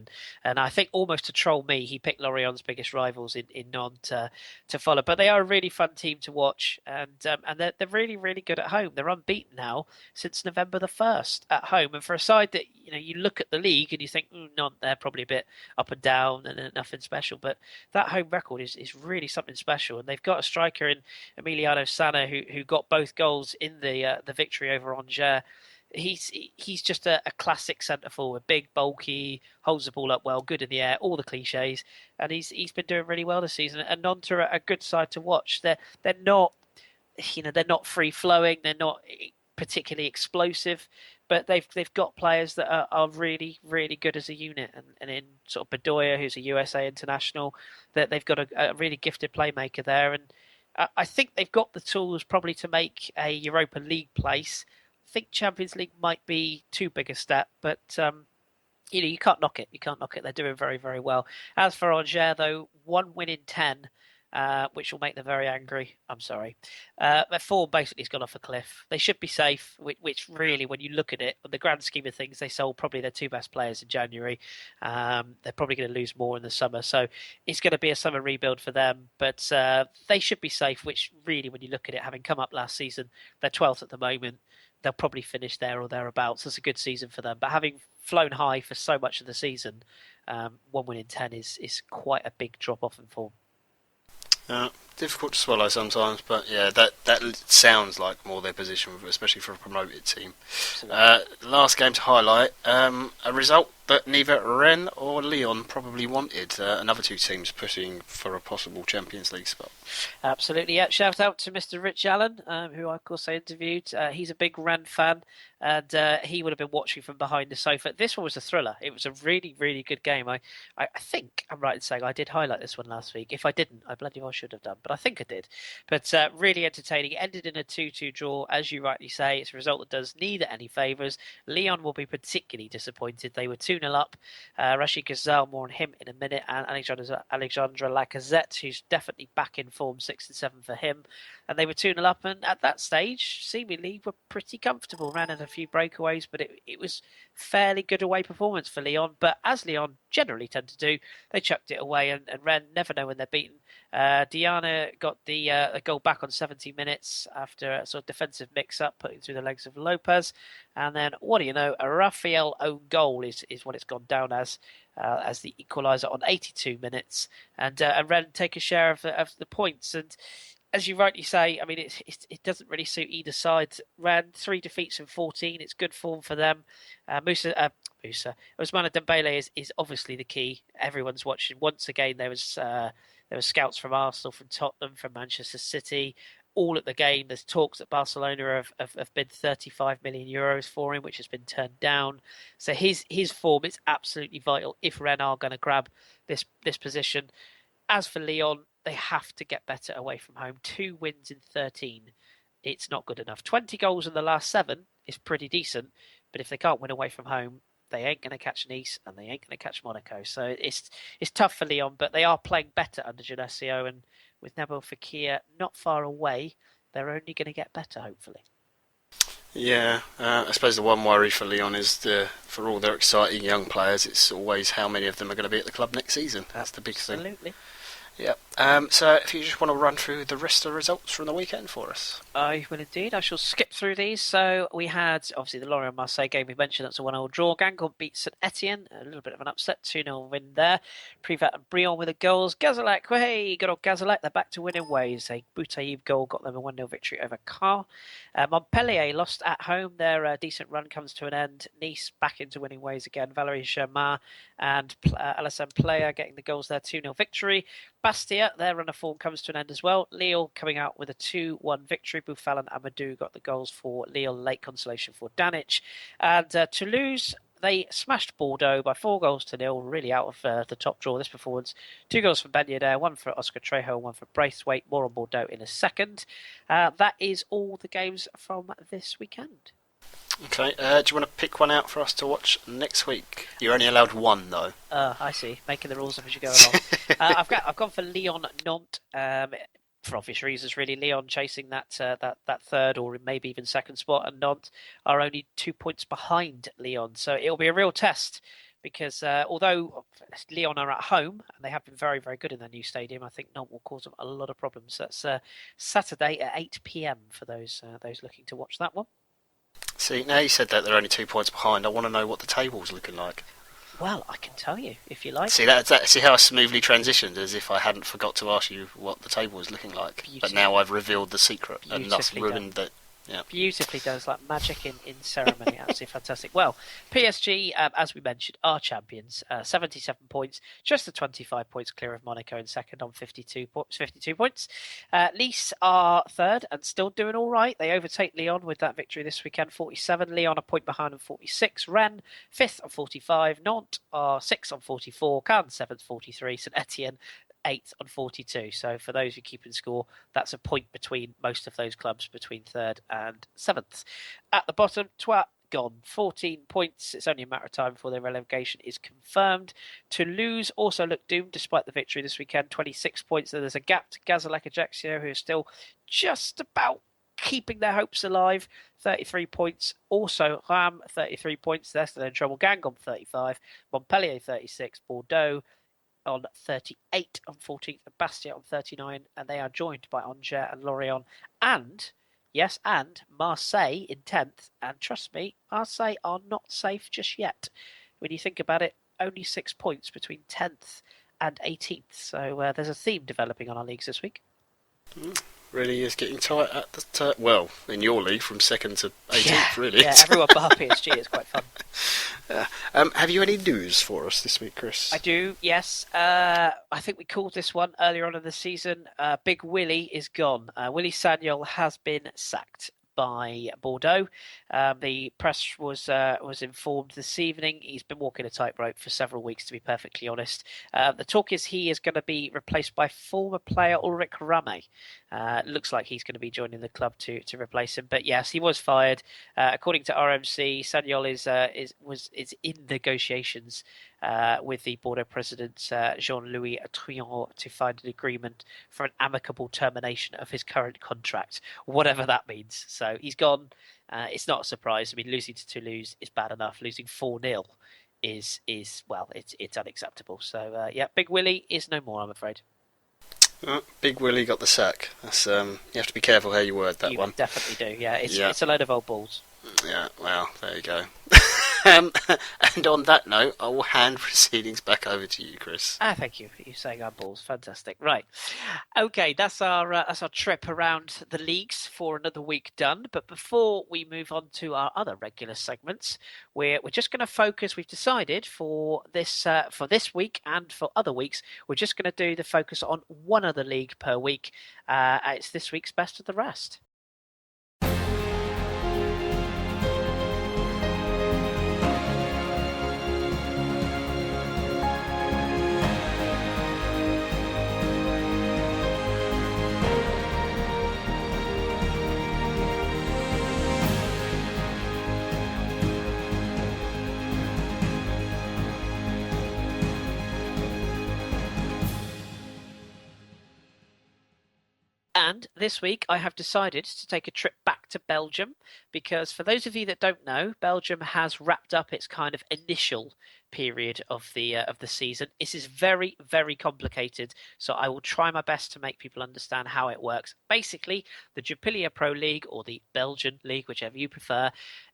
And I think almost to troll me, he picked Lorient's biggest rivals in Nantes to follow. But they are a really fun team to watch. And they're really, really good at home. They're unbeaten now since November the 1st at home. And for a side that, you look at the league and you think, Nantes, they're probably a bit up and down and nothing special. But that home record is really something special. And they've got a striker in Emiliano Sana who got both goals in the victory over Angers. He's just a classic centre forward, big, bulky, holds the ball up well, good in the air, all the cliches, and he's been doing really well this season. And Nantes are a good side to watch. They're not, they're not free flowing, they're not particularly explosive, but they've got players that are really, really good as a unit. And in sort of Bedoya, who's a USA international, that they've got a really gifted playmaker there. And I think they've got the tools probably to make a Europa League place. I think Champions League might be too big a step, but you can't knock it. You can't knock it. They're doing very, very well. As for Angers, though, 1 win in 10. Which will make them very angry. I'm sorry. Their form basically has gone off a cliff. They should be safe, which really, when you look at it, on the grand scheme of things, they sold probably their 2 best players in January. They're probably going to lose more in the summer. So it's going to be a summer rebuild for them. But they should be safe, which really, when you look at it, having come up last season, they're 12th at the moment. They'll probably finish there or thereabouts. It's a good season for them. But having flown high for so much of the season, 1 win in 10 is quite a big drop off in form. Difficult to swallow sometimes, but yeah, that sounds like more their position, especially for a promoted team. Last game to highlight, a result that neither Rennes or Lyon probably wanted. Another 2 teams pushing for a possible Champions League spot. Absolutely, yeah. Shout out to Mr. Rich Allen, who I, of course, I interviewed. He's a big Rennes fan, and he would have been watching from behind the sofa. This one was a thriller. It was a really, really good game. I think I'm right in saying I did highlight this one last week. If I didn't, I bloody well should have done, but I think I did. But really entertaining. It ended in a 2-2 draw, as you rightly say. It's a result that does neither any favours. Lyon will be particularly disappointed. They were 2-0 up. Rashid Ghazal, more on him in a minute, and Alexandre Lacazette, who's definitely back in form, 6 and 7 for him. And they were 2-0 up, and at that stage, seemingly were pretty comfortable. Ran in a few breakaways, but it was fairly good away performance for Lyon. But as Lyon generally tend to do, they chucked it away, and Rennes never know when they're beaten. Diana got a goal back on 70 minutes after a sort of defensive mix-up, putting through the legs of Lopez. And then, what do you know, a Raphael own goal is what it's gone down as the equaliser on 82 minutes. And Rennes take a share of the points. And as you rightly say, I mean, it doesn't really suit either side. Rennes, 3 defeats in 14. It's good form for them. Ousmane Dembele is obviously the key. Everyone's watching. Once again, there was scouts from Arsenal, from Tottenham, from Manchester City, all at the game. There's talks that Barcelona have bid 35 million euros for him, which has been turned down. So his form is absolutely vital if Rennes are going to grab this position. As for Lyon, they have to get better away from home. 2 wins in 13. It's not good enough. 20 goals in the last 7 is pretty decent, but if they can't win away from home, they ain't going to catch Nice and they ain't going to catch Monaco. So it's tough for Lyon, but they are playing better under Genesio, and with Nabil Fekir not far away, they're only going to get better, hopefully. Yeah, I suppose the one worry for Lyon is for all their exciting young players, it's always how many of them are going to be at the club next season. That's the big thing. Absolutely. Yeah. So if you just want to run through the rest of the results from the weekend for us. I will indeed. I shall skip through these. So we had, obviously, the Lorient-Marseille game we mentioned. That's a 1-1 draw. Guingamp beat St Etienne. A little bit of an upset. 2-0 win there. Privat and Brion with the goals. Gazalec, hey, good old Gazalec. They're back to winning ways. A Boutaïb goal got them a 1-0 victory over Caen. Montpellier lost at home. Their decent run comes to an end. Nice back into winning ways again. Valerie Germain and Alassane Playa getting the goals there. 2-0 victory. Bastia, their run of form comes to an end as well. Lille coming out with a 2-1 victory. Bouffal and Amadou got the goals for Lille. Late consolation for Danic. And Toulouse, they smashed Bordeaux by 4-0. Really out of the top draw this performance. 2 goals for Ben Yedder, 1 for Oscar Trejo, 1 for Braithwaite. More on Bordeaux in a second. That is all the games from this weekend. Okay, do you want to pick one out for us to watch next week? You're only allowed one, though. I see. Making the rules up as you go along. I've gone for Lyon Nantes. For obvious reasons, really. Lyon chasing that third or maybe even second spot, and Nantes are only 2 points behind Lyon. So it'll be a real test because although Lyon are at home and they have been very, very good in their new stadium, I think Nantes will cause them a lot of problems. That's Saturday at 8 p.m. for those looking to watch that one. See, now you said that they're only 2 points behind, I want to know what the table's looking like. Well, I can tell you if you like. See see how I smoothly transitioned, as if I hadn't forgot to ask you what the table was looking like. But now I've revealed the secret and thus ruined that. Yeah. Beautifully done. It's like magic in ceremony. Absolutely fantastic. Well, PSG, as we mentioned, are champions. 77 points, just the 25 points clear of Monaco in second on 52 points. Nice are third and still doing all right. They overtake Lyon with that victory this weekend, 47. Lyon a point behind on 46. Rennes, 5th on 45. Nantes are 6th on 44. Cannes, 7th, 43. St Etienne, 8th on 42. So for those who keep in score, that's a point between most of those clubs between 3rd and 7th. At the bottom, Troyes gone, 14 points. It's only a matter of time before their relegation is confirmed. Toulouse also look doomed despite the victory this weekend, 26 points. So there's a gap to Gazalec Ajaccio, who are still just about keeping their hopes alive, 33 points. Also, Ram, 33 points. They're still in trouble. Guingamp, 35. Montpellier, 36. Bordeaux on 38 on 14th, and Bastia on 39, and they are joined by Angers and Lorient, and Marseille in 10th. And trust me, Marseille are not safe just yet. When you think about it, only 6 points between 10th and 18th. So there's a theme developing on our leagues this week. Really is getting tight at the well, in your league from 2nd to 18th, really. Yeah, everyone bar PSG. It's quite fun. Have you any news for us this week, Chris? I do, yes. I think we called this one earlier on in the season. Big Willie is gone. Willie Sagnol has been sacked by Bordeaux. The press was informed this evening. He's been walking a tightrope for several weeks, to be perfectly honest. The talk is he is going to be replaced by former player Ulrich Rame. Looks like he's going to be joining the club to replace him. But yes, he was fired. According to RMC, Sagnol is in negotiations with the Bordeaux president Jean-Louis Trion to find an agreement for an amicable termination of his current contract, whatever that means. So he's gone. It's not a surprise. I mean, losing to Toulouse is bad enough. Losing 4-0 is well, it's unacceptable. So yeah, Big Willie is no more, I'm afraid. Big Willie got the sack. That's you have to be careful how you word that one. You definitely do. Yeah, it's a load of old balls. Yeah, well, there you go. And on that note, I will hand proceedings back over to you, Chris. Thank you for you saying our balls. Fantastic. Right. Okay, that's our trip around the leagues for another week done. But before we move on to our other regular segments, we're just going to focus. We've decided for this week and for other weeks, we're just going to do the focus on one other league per week. It's this week's best of the rest. And this week I have decided to take a trip back to Belgium, because for those of you that don't know, Belgium has wrapped up its kind of initial period of the season. This is very, very complicated, so I will try my best to make people understand how it works. Basically, the Jupiler Pro League, or the Belgian League, whichever you prefer,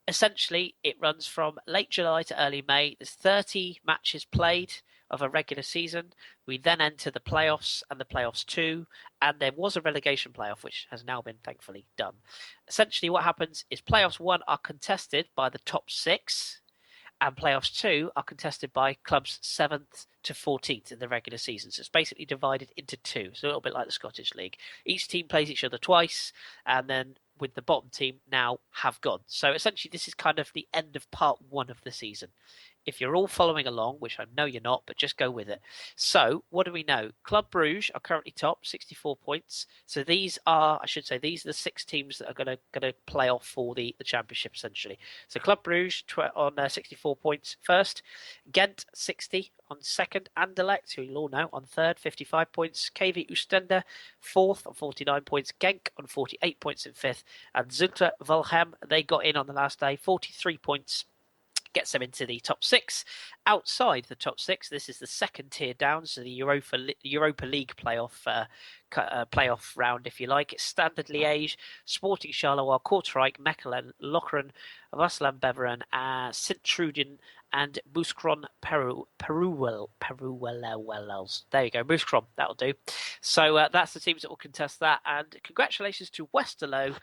essentially it runs from late July to early May. There's 30 matches played of a regular season. We then enter the playoffs and the playoffs 2, and there was a relegation playoff which has now been thankfully done. Essentially what happens is playoffs 1 are contested by the top 6, and playoffs 2 are contested by clubs 7th to 14th in the regular season. So it's basically divided into 2. It's a little bit like the Scottish League. Each team plays each other twice, and then with the bottom team now have gone. So essentially this is kind of the end of part 1 of the season. If you're all following along, which I know you're not, but just go with it. So, what do we know? Club Brugge are currently top, 64 points. So these are the 6 teams that are going to play off for the championship, essentially. So Club Brugge on 64 points first. Ghent, 60 on second. Anderlecht, who you'll all know, on third, 55 points. KV Oostende, fourth on 49 points. Genk on 48 points in fifth. And Zulte Waregem, they got in on the last day, 43 points. Gets them into the top 6. Outside the top 6, this is the second tier down, so the Europa League playoff round, if you like. It's Standard Liège, Sporting Charleroi, Kortrijk, Mechelen, Lokeren, Waasland Beveren, Sint-Truiden, and Mouscron Peruwells. There you go, Mouscron, that'll do. So that's the teams that will contest that, and congratulations to Westerlo,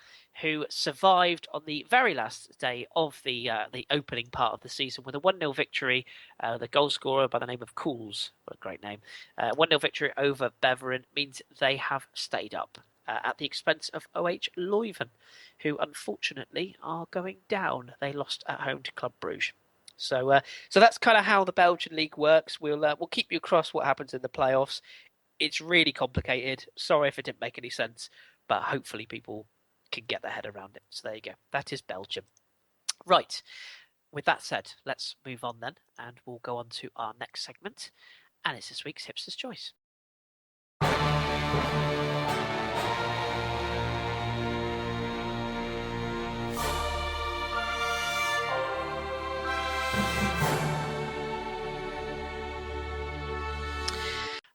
who survived on the very last day of the opening part of the season with a 1-0 victory. The goal scorer by the name of Cools, what a great name. 1-0 victory over Beveren means they have stayed up at the expense of OH Leuven, who unfortunately are going down. They lost at home to Club Brugge. So that's kind of how the Belgian league works. We'll keep you across what happens in the playoffs. It's really complicated. Sorry if it didn't make any sense, but hopefully people can get their head around it. So there you go. That is Belgium. Right. With that said, let's move on then, and we'll go on to our next segment, and it's this week's Hipsters Choice.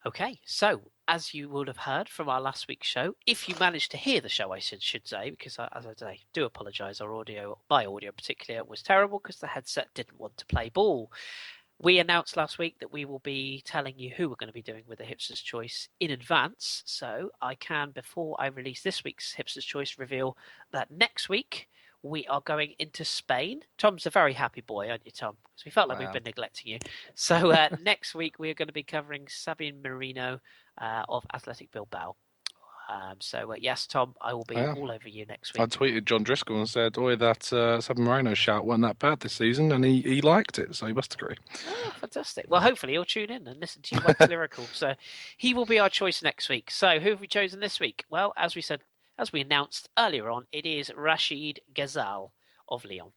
Okay, so as you would have heard from our last week's show, if you managed to hear the show, I should say, because as I say, do apologise, my audio in particular was terrible because the headset didn't want to play ball. We announced last week that we will be telling you who we're going to be doing with the Hipsters Choice in advance, so I can, before I release this week's Hipsters Choice, reveal that next week we are going into Spain. Tom's a very happy boy, aren't you, Tom? Because we felt like we've been neglecting you. So next week we are going to be covering Sabin Merino of Athletic Bilbao. Yes, Tom, I will be all over you next week. I tweeted John Driscoll and said, that Sabin Merino shout wasn't that bad this season, and he liked it, so he must agree. Oh, fantastic. Well, hopefully he'll tune in and listen to you wax lyrical. So he will be our choice next week. So who have we chosen this week? Well, as we announced earlier on, it is Rachid Ghazal of Lyon.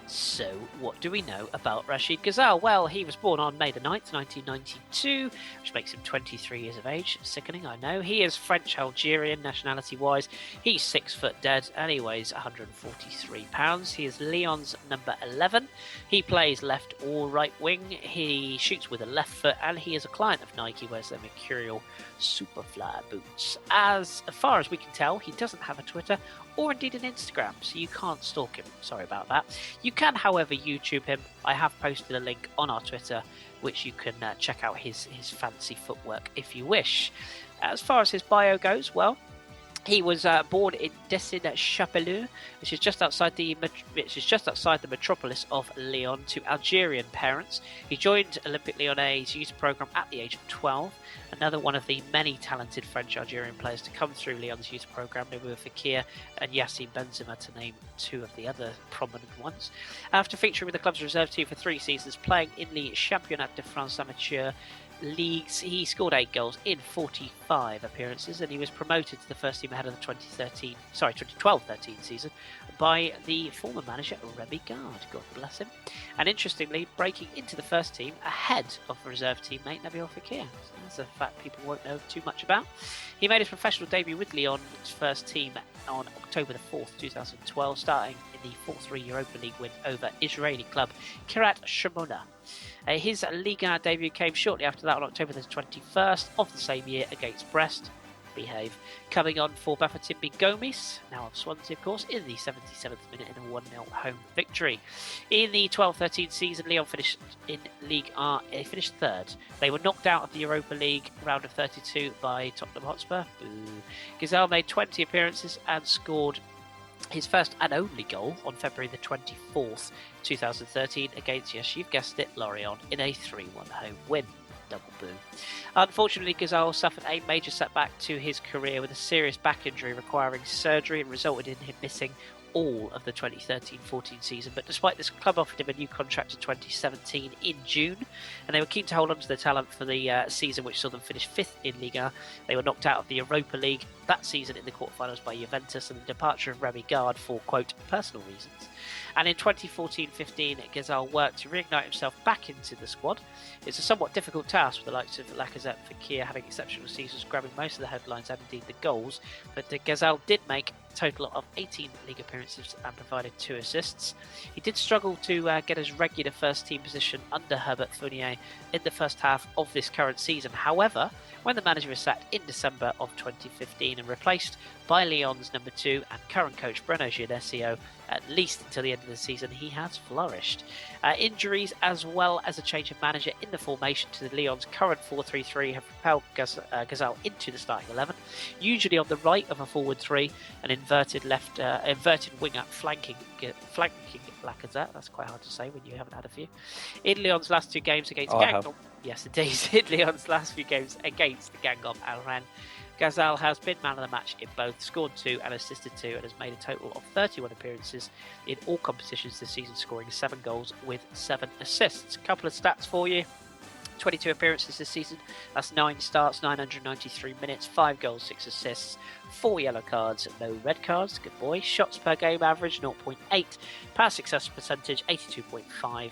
So, what do we know about Rachid Ghazal? Well, he was born on May the 9th, 1992, which makes him 23 years of age. Sickening, I know. He is French-Algerian nationality-wise. He's 6 foot dead and he weighs 143 pounds. He is Lyon's number 11. He plays left or right wing. He shoots with a left foot and he is a client of Nike, wears their Mercurial Superfly boots. As far as we can tell, he doesn't have a Twitter or indeed an Instagram, so you can't stalk him. Sorry about that. You can, however, YouTube him. I have posted a link on our Twitter, which you can check out his fancy footwork if you wish. As far as his bio goes, well, he was born in Dessin-Chapeleux, which is just outside the metropolis of Lyon, to Algerian parents. He joined Olympique Lyonnais youth program at the age of 12. Another one of the many talented French-Algerian players to come through Lyon's youth program, namely Fekir and Yassine Benzema, to name two of the other prominent ones. After featuring with the club's reserve team for 3 seasons, playing in the Championnat de France Amateur, leagues. He scored 8 goals in 45 appearances, and he was promoted to the first team ahead of the 2012-13 season by the former manager Remy Gard. God bless him. And interestingly, breaking into the first team ahead of reserve teammate Nabil Fekir. So that's a fact people won't know too much about. He made his professional debut with Lyon's first team on October the 4th, 2012, starting in the 4-3 Europa League win over Israeli club Kiryat Shimona. His Liga debut came shortly after that on October the 21st of the same year against Brest. Behave. Coming on for Bafatimbi Gomis, now of Swansea, of course, in the 77th minute in a 1-0 home victory. In the 12-13 season, Lyon finished in Ligue 1. They finished third. They were knocked out of the Europa League round of 32 by Tottenham Hotspur. Gazal made 20 appearances and scored his first and only goal on February the 24th, 2013 against, yes, you've guessed it, Lorient in a 3-1 home win. Double boo. Unfortunately, Gazal suffered a major setback to his career with a serious back injury requiring surgery and resulted in him missing all of the 2013-14 season. But despite this, club offered him a new contract in 2017 in June, and they were keen to hold on to their talent for the season, which saw them finish 5th in Liga. They were knocked out of the Europa League that season in the quarterfinals by Juventus, and the departure of Remy Gard for, quote, personal reasons. And in 2014-15, Gazal worked to reignite himself back into the squad. It's a somewhat difficult task with the likes of Lacazette and Fekir having exceptional seasons, grabbing most of the headlines and indeed the goals. But Gazal did make a total of 18 league appearances and provided 2 assists. He did struggle to get his regular first-team position under Herbert Fournier in the first half of this current season. However, when the manager was sacked in December of 2015 and replaced by Lyon's number 2 and current coach Bruno Genesio, at least until the end of the season, he has flourished. Injuries as well as a change of manager in the formation to the Lyon's current 4-3-3 have propelled Gazal into the starting 11, usually on the right of a forward 3, an inverted winger flanking Lacazette. That's quite hard to say when you haven't had a few. In Lyon's last 2 games against Guingamp, yes indeed, in Lyon's last few games against the Guingamp Algerian, Gazal has been man of the match in both, scored 2 and assisted 2, and has made a total of 31 appearances in all competitions this season, scoring 7 goals with 7 assists. A couple of stats for you. 22 appearances this season, that's 9 starts, 993 minutes, 5 goals, 6 assists, 4 yellow cards, no red cards, good boy. Shots per game average 0.8, pass success percentage 82.5,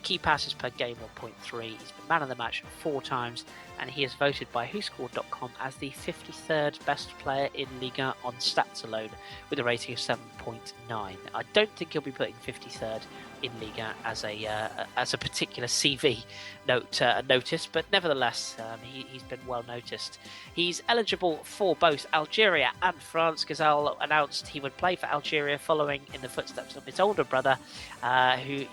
key passes per game 1.3. He's been man of the match 4 times, and he is voted by WhoScored.com as the 53rd best player in Liga on stats alone, with a rating of 7.9. I don't think he'll be putting 53rd in Liga as a particular CV notice, but nevertheless, he's been well noticed. He's eligible for both Algeria and France. Gazal announced he would play for Algeria, following in the footsteps of his older brother, who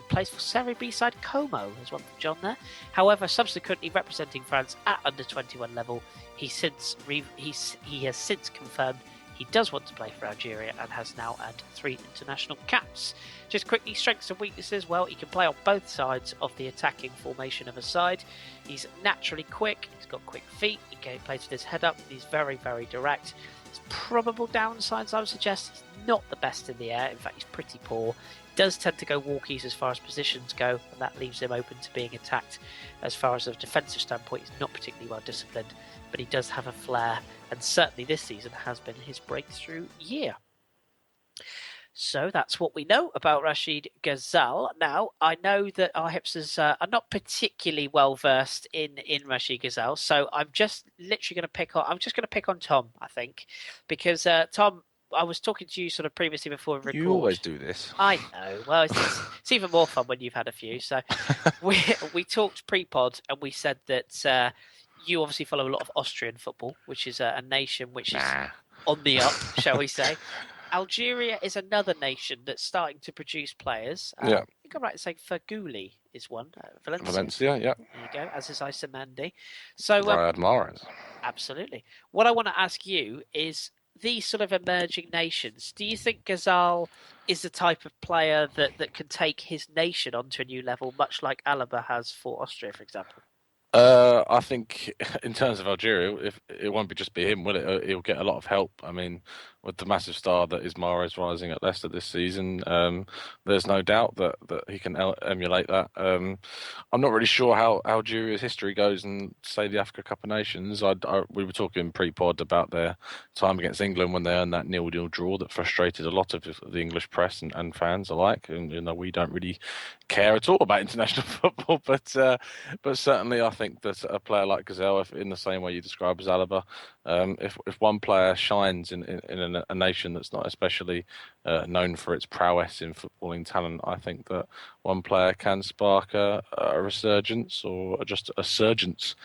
plays for Serie B side Como. There's one for John there. However, subsequently representing France at under 21 level, he has since confirmed he does want to play for Algeria and has now earned 3 international caps. Just quickly, strengths and weaknesses. Well, he can play on both sides of the attacking formation of a side. He's naturally quick. He's got quick feet. He plays with his head up. He's very, very direct. His probable downsides, I would suggest, he's not the best in the air. In fact, he's pretty poor. Does tend to go walkies as far as positions go, and that leaves him open to being attacked. As far as a defensive standpoint, he's not particularly well disciplined, but he does have a flair, and certainly this season has been his breakthrough year. So that's what we know about Rachid Gazal. Now, I know that our hipsters are not particularly well versed in Rachid Gazal, so I'm just literally going to pick on Tom, I think, because Tom, I was talking to you sort of previously before we record. You always do this. I know. Well, it's even more fun when you've had a few. So we talked pre-pod, and we said that you obviously follow a lot of Austrian football, which is a nation which is on the up, shall we say. Algeria is another nation that's starting to produce players. Yeah. I think I'm right in saying Fergouli is one. Valencia, yeah. There you go, as is Isamandi. So, Riyad Mahrez. Absolutely. What I want to ask you is, these sort of emerging nations, do you think Gazal is the type of player that can take his nation onto a new level, much like Alaba has for Austria, for example? I think in terms of Algeria, if it won't just be him, will it? He'll get a lot of help. I mean, with the massive star that is Mahrez rising at Leicester this season. There's no doubt that he can emulate that. I'm not really sure how Algeria's history goes in, say, the Africa Cup of Nations. We were talking pre-pod about their time against England when they earned that 0-0 draw that frustrated a lot of the English press and fans alike. And we don't really care at all about international football, but certainly I think that a player like Gazelle, if in the same way you describe as Alaba, if one player shines in a nation that's not especially known for its prowess in footballing talent, I think that one player can spark a resurgence or just a surgence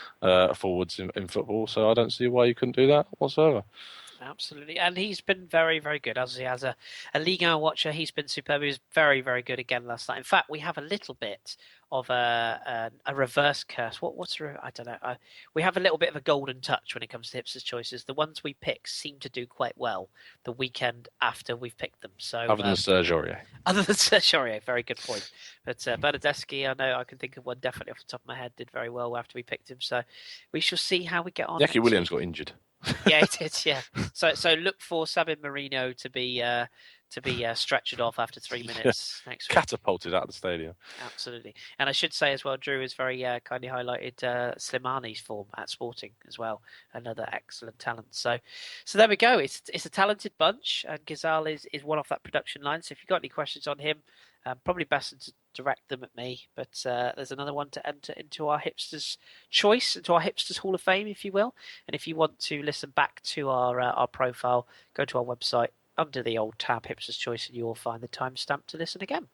forwards in football. So I don't see why you couldn't do that whatsoever. Absolutely, and he's been very, very good. As a Ligue 1 watcher, he's been superb. He was very, very good again last night. In fact, we have a little bit of a reverse curse. I don't know. We have a little bit of a golden touch when it comes to Hipsters Choices. The ones we pick seem to do quite well the weekend after we've picked them. So other than Serge Aurier. Other than Serge Aurier, very good point. But Bernardeschi, I know I can think of one definitely off the top of my head, did very well after we picked him. So we shall see how we get on. Jackie Williams got injured. Yeah, he did. Yeah. So look for Sabin Marino to be stretchered off after 3 minutes next week. Catapulted out of the stadium. Absolutely. And I should say as well, Drew has very kindly highlighted Slimani's form at Sporting as well. Another excellent talent. So there we go. It's a talented bunch, and Ghazal is one off that production line. So if you've got any questions on him, probably best to direct them at me. But there's another one to enter into our Hipsters Choice, into our Hipsters Hall of Fame, if you will. And if you want to listen back to our profile, go to our website under the old tab Hipsters Choice, and you will find the timestamp to listen again.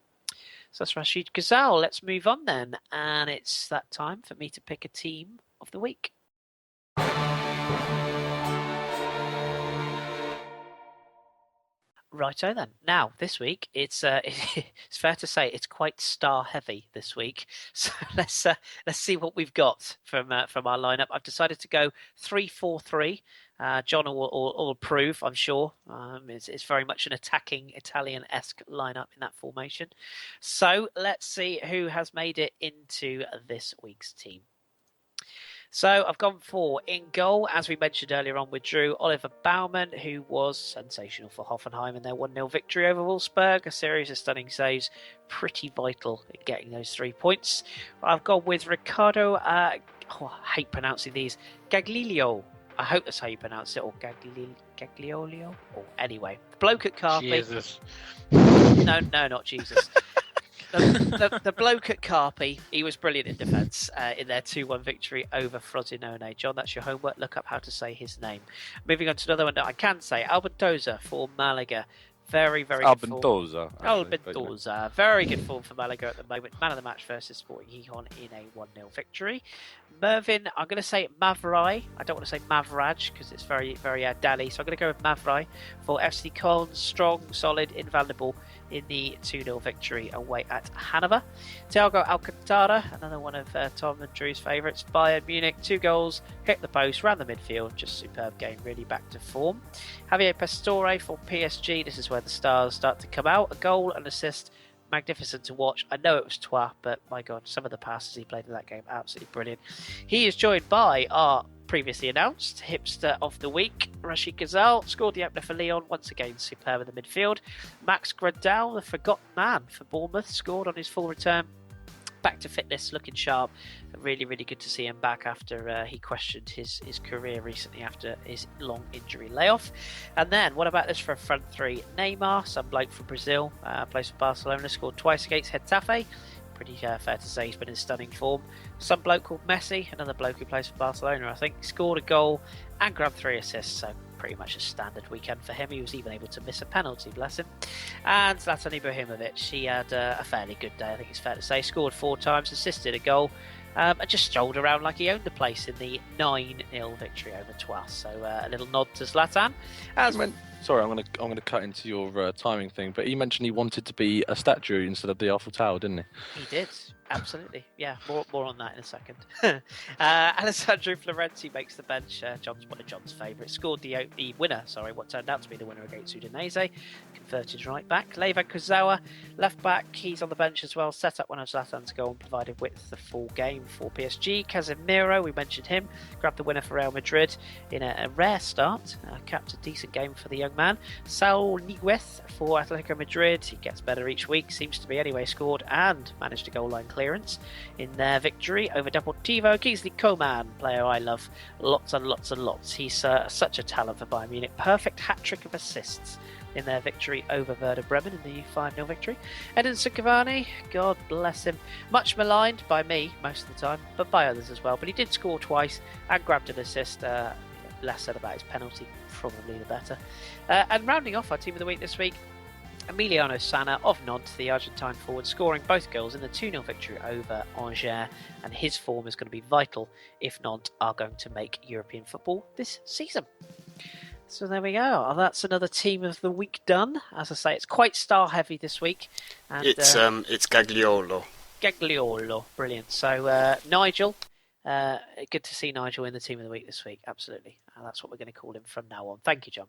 So that's Rashid Ghazal. Let's move on then, and it's that time for me to pick a team of the week. Righto then. Now this week it's fair to say it's quite star heavy this week. So let's see what we've got from our lineup. I've decided to go 3-4-3. John will approve, I'm sure. It's very much an attacking Italian-esque lineup in that formation. So let's see who has made it into this week's team. So I've gone for in goal, as we mentioned earlier on with Drew, Oliver Baumann, who was sensational for Hoffenheim in their 1-0 victory over Wolfsburg. A series of stunning saves, pretty vital in getting those 3 points. I've gone with Ricardo, I hate pronouncing these, Gagliglio. I hope that's how you pronounce it, or Gagliolio. Or anyway, the bloke at Carpi. Jesus. No, not Jesus. The bloke at Carpi, he was brilliant in defence in their 2-1 victory over Frosinone. John, that's your homework. Look up how to say his name. Moving on to another one that I can say, Albentosa for Malaga. Very, very good form. Albentosa. Very good form for Malaga at the moment. Man of the match versus Sporting Gijón in a 1-0 victory. Mervyn, I'm going to say Mavrai. I don't want to say Mavraj because it's very, very Dali. So I'm going to go with Mavrai for FC Köln. Strong, solid, invaluable in the 2-0 victory away at Hanover. Thiago Alcantara, another one of Tom and Drew's favourites. Bayern Munich, 2 goals, hit the post, ran the midfield. Just superb game, really back to form. Javier Pastore for PSG. This is where the stars start to come out. A goal, an assist. Magnificent to watch. I know it was Troyes, but my God, some of the passes he played in that game, absolutely brilliant. He is joined by our previously announced Hipster of the Week, Rashid Ghazal, scored the opener for Lyon, once again superb in the midfield. Max Gradel, the forgotten man for Bournemouth, scored on his full return. Back to fitness, looking sharp. Really, really good to see him back after he questioned his career recently after his long injury layoff. And then, what about this for a front three? Neymar, some bloke from Brazil, plays for Barcelona, scored twice against Getafe. Pretty fair to say he's been in stunning form. Some bloke called Messi, another bloke who plays for Barcelona, I think, scored a goal and grabbed 3 assists, so pretty much a standard weekend for him. He was even able to miss a penalty, bless him. And Zlatan Ibrahimovic, he had a fairly good day, I think it's fair to say. Scored 4 times, assisted a goal, and just strolled around like he owned the place in the 9-0 victory over Troyes. So a little nod to Zlatan. Sorry, I'm going to cut into your timing thing, but he mentioned he wanted to be a statue instead of the Eiffel Tower, didn't he? He did, absolutely. Yeah, more on that in a second. Alessandro Florenzi makes the bench. One of John's favourites. Scored the winner. What turned out to be the winner against Udinese. Converted right back. Levan Kurzawa, left back. He's on the bench as well. Set up one of Zlatan's goal and provided width the full game for PSG. Casemiro, we mentioned him. Grabbed the winner for Real Madrid in a rare start. Capped a decent game for the young young man. Saul Niguez for Atletico Madrid. He gets better each week, seems to be anyway. Scored and managed a goal line clearance in their victory over Deportivo. Kingsley Coman, player I love lots and lots and lots. He's such a talent for Bayern Munich. Perfect hat-trick of assists in their victory over Werder Bremen in the 5-0 victory. Edinson Cavani, God bless him, much maligned by me most of the time, but by others as well. But he did score twice and grabbed an assist. Less said about his penalty, probably the better. And rounding off our team of the week this week, Emiliano Sana of Nantes, the Argentine forward, scoring both goals in the 2-0 victory over Angers, and his form is going to be vital if Nantes are going to make European football this season. So there we go. That's another team of the week done. As I say, it's quite star heavy this week. And, it's Gagliolo. Gagliolo, brilliant. So Nigel, good to see Nigel in the team of the week this week. Absolutely, that's what we're going to call him from now on. Thank you, John.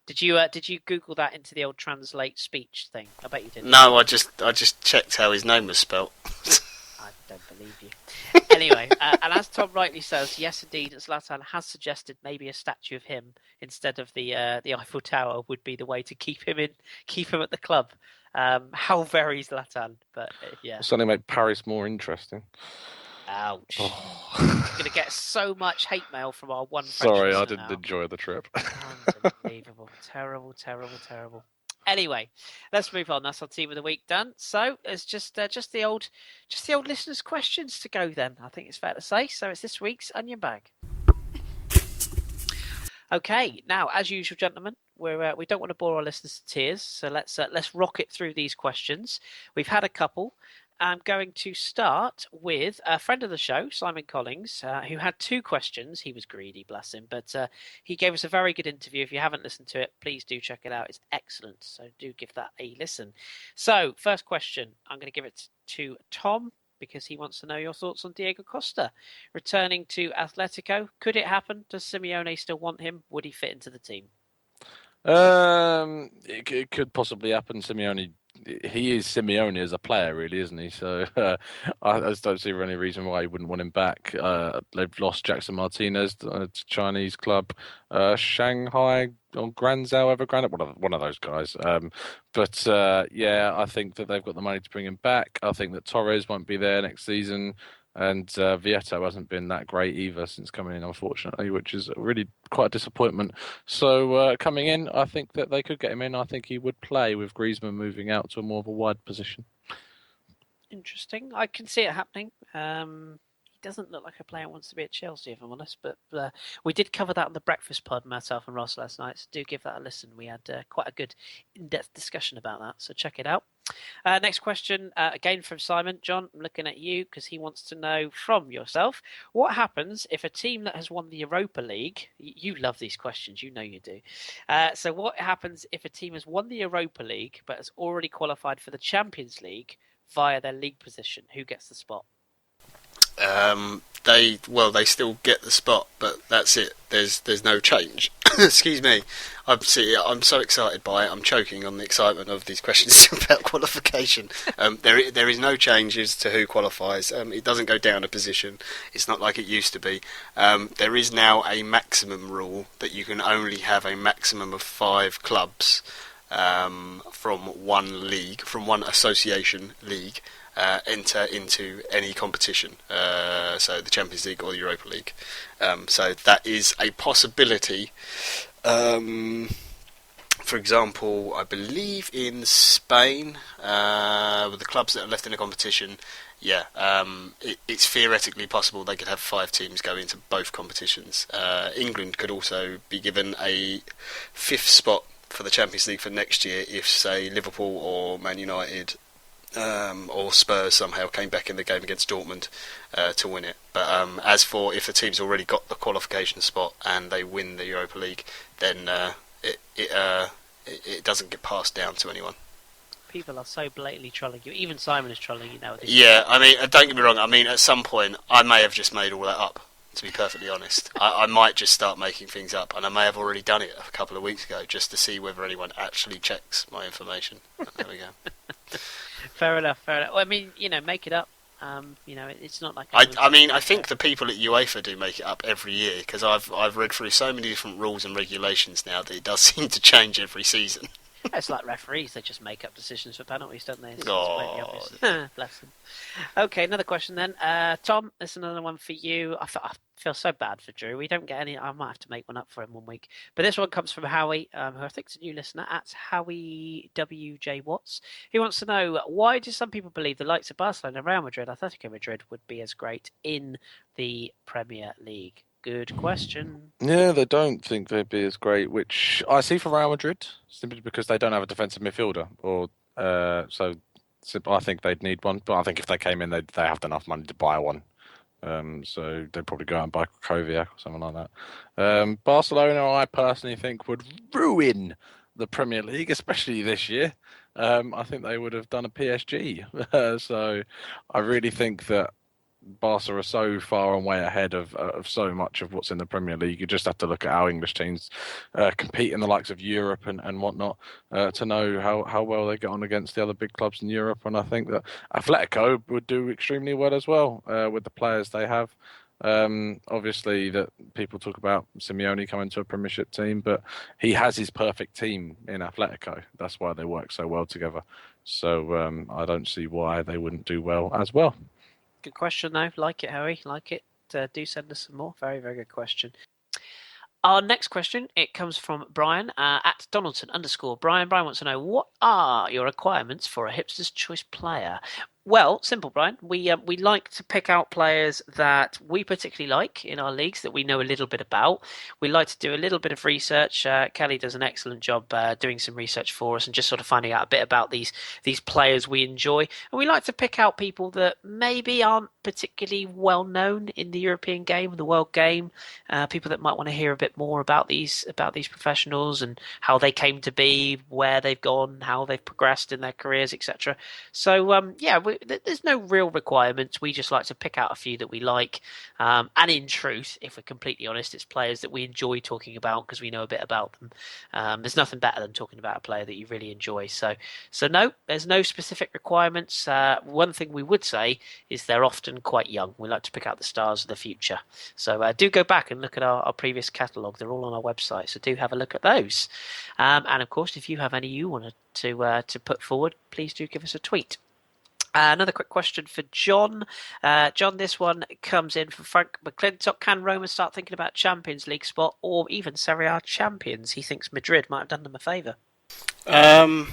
Did you Google that into the old translate speech thing? I bet you did. No, I just checked how his name was spelt. I don't believe you. Anyway, and as Tom rightly says, yes, indeed, Zlatan has suggested maybe a statue of him instead of the Eiffel Tower would be the way to keep him at the club. How very Zlatan, but yeah. Something make Paris more interesting. Ouch! I'm gonna get so much hate mail from our one. Sorry, I didn't enjoy the trip. Unbelievable! Terrible, terrible, terrible. Anyway, let's move on. That's our team of the week done. So it's just the old listeners' questions to go. Then I think it's fair to say. So it's this week's onion bag. Okay, now as usual, gentlemen, we don't want to bore our listeners to tears. So let's rocket through these questions. We've had a couple. I'm going to start with a friend of the show, Simon Collins, who had 2 questions. He was greedy, bless him, but he gave us a very good interview. If you haven't listened to it, please do check it out. It's excellent, so do give that a listen. So, first question, I'm going to give it to Tom, because he wants to know your thoughts on Diego Costa. Returning to Atletico, could it happen? Does Simeone still want him? Would he fit into the team? It could possibly happen. Simeone, he is Simeone as a player, really, isn't he? So I just don't see any reason why he wouldn't want him back. They've lost Jackson Martinez to Chinese club, Shanghai or Granzhou Evergrande, one of those guys. But I think that they've got the money to bring him back. I think that Torres won't be there next season. And Vieto hasn't been that great either since coming in, unfortunately, which is really quite a disappointment. So coming in, I think that they could get him in. I think he would play with Griezmann moving out to a more of a wide position. Interesting. I can see it happening. He doesn't look like a player who wants to be at Chelsea, if I'm honest. But we did cover that on the breakfast pod, myself and Ross, last night. So do give that a listen. We had quite a good in-depth discussion about that. So check it out. Next question, again from Simon. John, I'm looking at you because he wants to know from yourself, what happens if a team that has won the Europa League, you love these questions, you know you do. So what happens if a team has won the Europa League but has already qualified for the Champions League via their league position? Who gets the spot? They still get the spot, but that's it. There's no change. Excuse me. I'm so excited by it. I'm choking on the excitement of these questions about qualification. There is no changes to who qualifies. It doesn't go down a position. It's not like it used to be. There is now a maximum rule that you can only have a maximum of 5 clubs from one league, from one association league. Enter into any competition, so the Champions League or the Europa League. So that is a possibility. For example, I believe in Spain, with the clubs that are left in the competition, it's theoretically possible they could have 5 teams go into both competitions. England could also be given a 5th spot for the Champions League for next year if, say, Liverpool or Man United or Spurs somehow came back in the game against Dortmund to win it. But as for if the team's already got the qualification spot and they win the Europa League, then it doesn't get passed down to anyone. People are so blatantly trolling you. Even Simon is trolling you now. Yeah, I mean, don't get me wrong. I mean, at some point, I may have just made all that up. To be perfectly honest, I might just start making things up, and I may have already done it a couple of weeks ago, just to see whether anyone actually checks my information. There we go. Fair enough. Well, I mean, make it up. It's not like I think the people at UEFA do make it up every year, because I've read through so many different rules and regulations now that it does seem to change every season. It's like referees; they just make up decisions for penalties, don't they? It's Oh. Bless them. Okay, another question then. Tom, this is another one for you. I feel so bad for Drew. We don't get any. I might have to make one up for him one week. But this one comes from Howie, who I think is a new listener, at Howie WJ Watts. He wants to know, why do some people believe the likes of Barcelona, Real Madrid, Atletico Madrid would be as great in the Premier League? Good question. Yeah, they don't think they'd be as great, which I see for Real Madrid, simply because they don't have a defensive midfielder, so I think they'd need one. But I think if they came in, they have enough money to buy one. So they'd probably go out and buy Kovacic or something like that. Barcelona, I personally think, would ruin the Premier League, especially this year. I think they would have done a PSG. So I really think that Barca are so far and way ahead of so much of what's in the Premier League. You just have to look at how English teams compete in the likes of Europe and whatnot to know how well they get on against the other big clubs in Europe. And I think that Atletico would do extremely well as well with the players they have. Obviously, that people talk about Simeone coming to a Premiership team, but he has his perfect team in Atletico. That's why they work so well together. So I don't see why they wouldn't do well as well. Good question, though. Like it, Harry. Like it. Do send us some more. Very, very good question. Our next question, it comes from Brian at Donaldson _ Brian. Brian wants to know, what are your requirements for a Hipsters Choice player? Well, simple, Brian. We like to pick out players that we particularly like in our leagues that we know a little bit about. We like to do a little bit of research. Kelly does an excellent job doing some research for us and just sort of finding out a bit about these players we enjoy. And we like to pick out people that maybe aren't particularly well known in the European game, the world game. People that might want to hear a bit more about these professionals and how they came to be, where they've gone, how they've progressed in their careers, etc. So there's no real requirements. We just like to pick out a few that we like. And in truth, if we're completely honest, it's players that we enjoy talking about because we know a bit about them. There's nothing better than talking about a player that you really enjoy. So no, there's no specific requirements. One thing we would say is they're often quite young. We like to pick out the stars of the future. So do go back and look at our previous catalogue. They're all on our website. So do have a look at those. And of course, if you have any you wanted to put forward, please do give us a tweet. Another quick question for John. John, this one comes in from Frank McClintock. Can Roma start thinking about Champions League spot or even Serie A champions? He thinks Madrid might have done them a favour. The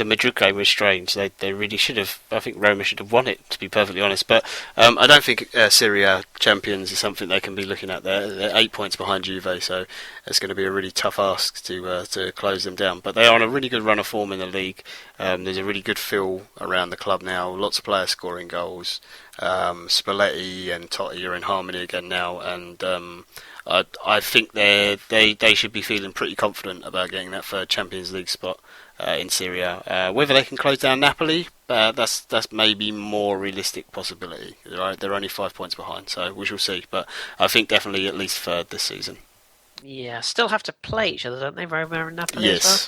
Madrid game was strange. They really should have. I think Roma should have won it, to be perfectly honest. But I don't think Serie A champions is something they can be looking at. They're 8 points behind Juve, so it's going to be a really tough ask to close them down. But they are on a really good run of form in the league. There's a really good feel around the club now. Lots of players scoring goals. Spalletti and Totti are in harmony again now, and I think they should be feeling pretty confident about getting that third Champions League spot in Serie A. Whether they can close down Napoli, that's maybe more realistic possibility. They're only 5 points behind, so we shall see. But I think definitely at least third this season. Yeah, still have to play each other, don't they, Roma and Napoli as well?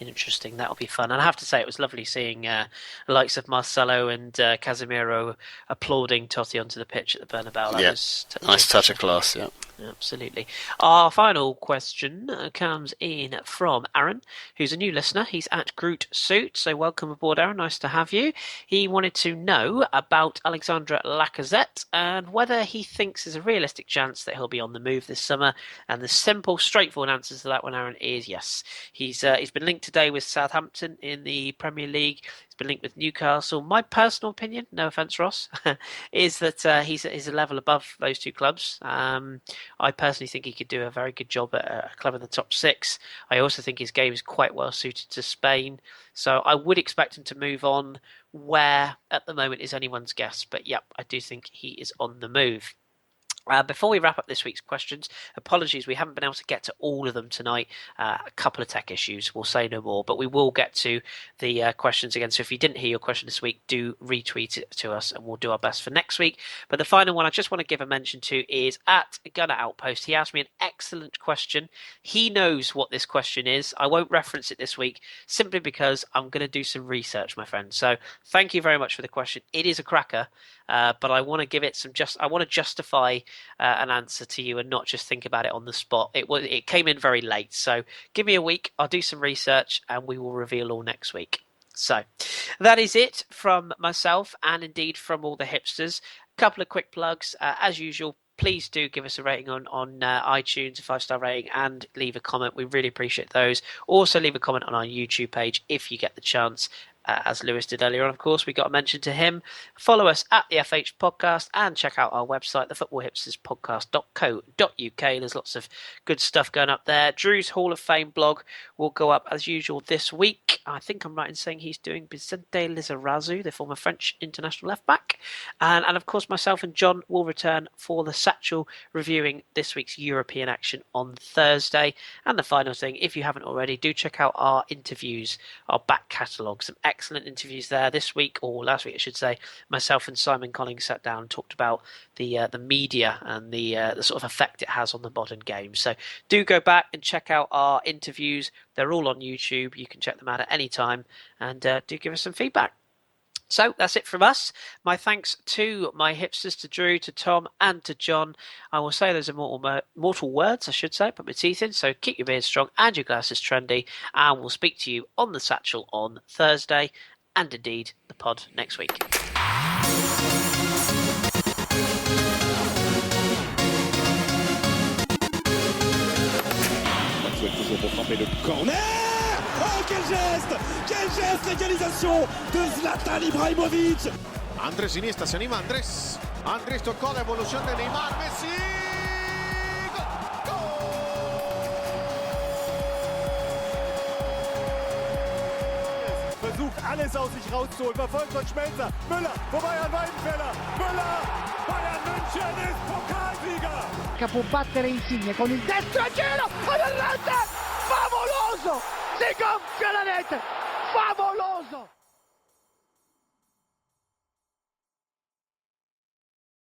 Interesting, that'll be fun. And I have to say, it was lovely seeing the likes of Marcelo and Casemiro applauding Totti onto the pitch at the Bernabeu. That was nice touch of class, yeah. Absolutely. Our final question comes in from Aaron, who's a new listener. He's at Groot Suit, so welcome aboard, Aaron. Nice to have you. He wanted to know about Alexandre Lacazette and whether he thinks there's a realistic chance that he'll be on the move this summer. And the simple, straightforward answer to that one, Aaron, is yes. He's been linked today with Southampton in the Premier League. He's been linked with Newcastle. My personal opinion, no offence, Ross, is that he's a level above those two clubs. I personally think he could do a very good job at a club in the top six. I also think his game is quite well suited to Spain. So I would expect him to move on, where at the moment is anyone's guess. But yep, I do think he is on the move. Before we wrap up this week's questions, apologies, we haven't been able to get to all of them tonight. A couple of tech issues, we'll say no more, but we will get to the questions again. So if you didn't hear your question this week, do retweet it to us and we'll do our best for next week. But the final one I just want to give a mention to is at Gunner Outpost. He asked me an excellent question. He knows what this question is. I won't reference it this week simply because I'm going to do some research, my friend. So thank you very much for the question. It is a cracker, but I want to give it I want to justify an answer to you and not just think about it on the spot. It came in very late, so give me a week. I'll do some research and we will reveal all next week. So that is it from myself and indeed from all the hipsters. A couple of quick plugs. As usual, please do give us a rating on iTunes, a 5-star rating, and leave a comment. We really appreciate those. Also leave a comment on our YouTube page if you get the chance. As Lewis did earlier on, of course, we got a mention to him. Follow us at the FH Podcast and check out our website, thefootballhipsterspodcast.co.uk. There's lots of good stuff going up there. Drew's Hall of Fame blog will go up as usual this week. I think I'm right in saying he's doing Vicente Lizarazu, the former French international left-back. And of course, myself and John will return for the Satchel, reviewing this week's European action on Thursday. And the final thing, if you haven't already, do check out our interviews, our back catalogue. Some excellent interviews there this week, or last week I should say. Myself and Simon Collins sat down and talked about the media and the sort of effect it has on the modern game. So do go back and check out our interviews. They're all on YouTube. You can check them out at any time, and do give us some feedback. So that's it from us. My thanks to my hipsters, to Drew, to Tom, and to John. I will say those are mortal words, I should say, put my teeth in. So keep your beard strong and your glasses trendy. And we'll speak to you on the Satchel on Thursday, and indeed the pod next week. Toujours pour frapper le corner. Oh, quel geste! Quel geste! L'égalisation de Zlatan Ibrahimovic. Andrés Iniesta, se anima Andrés. Andrés tocó la evolución de Neymar. Messi. Versucht alles aus sich rauszuholen. Verfolgt von Schmelzer. Müller vorbei an Weidenfeller. Müller. Bayern München ist Pokalsieger. Che può battere Insigne con il destro a giro. Favoloso! Si gonfia la rete! Favoloso!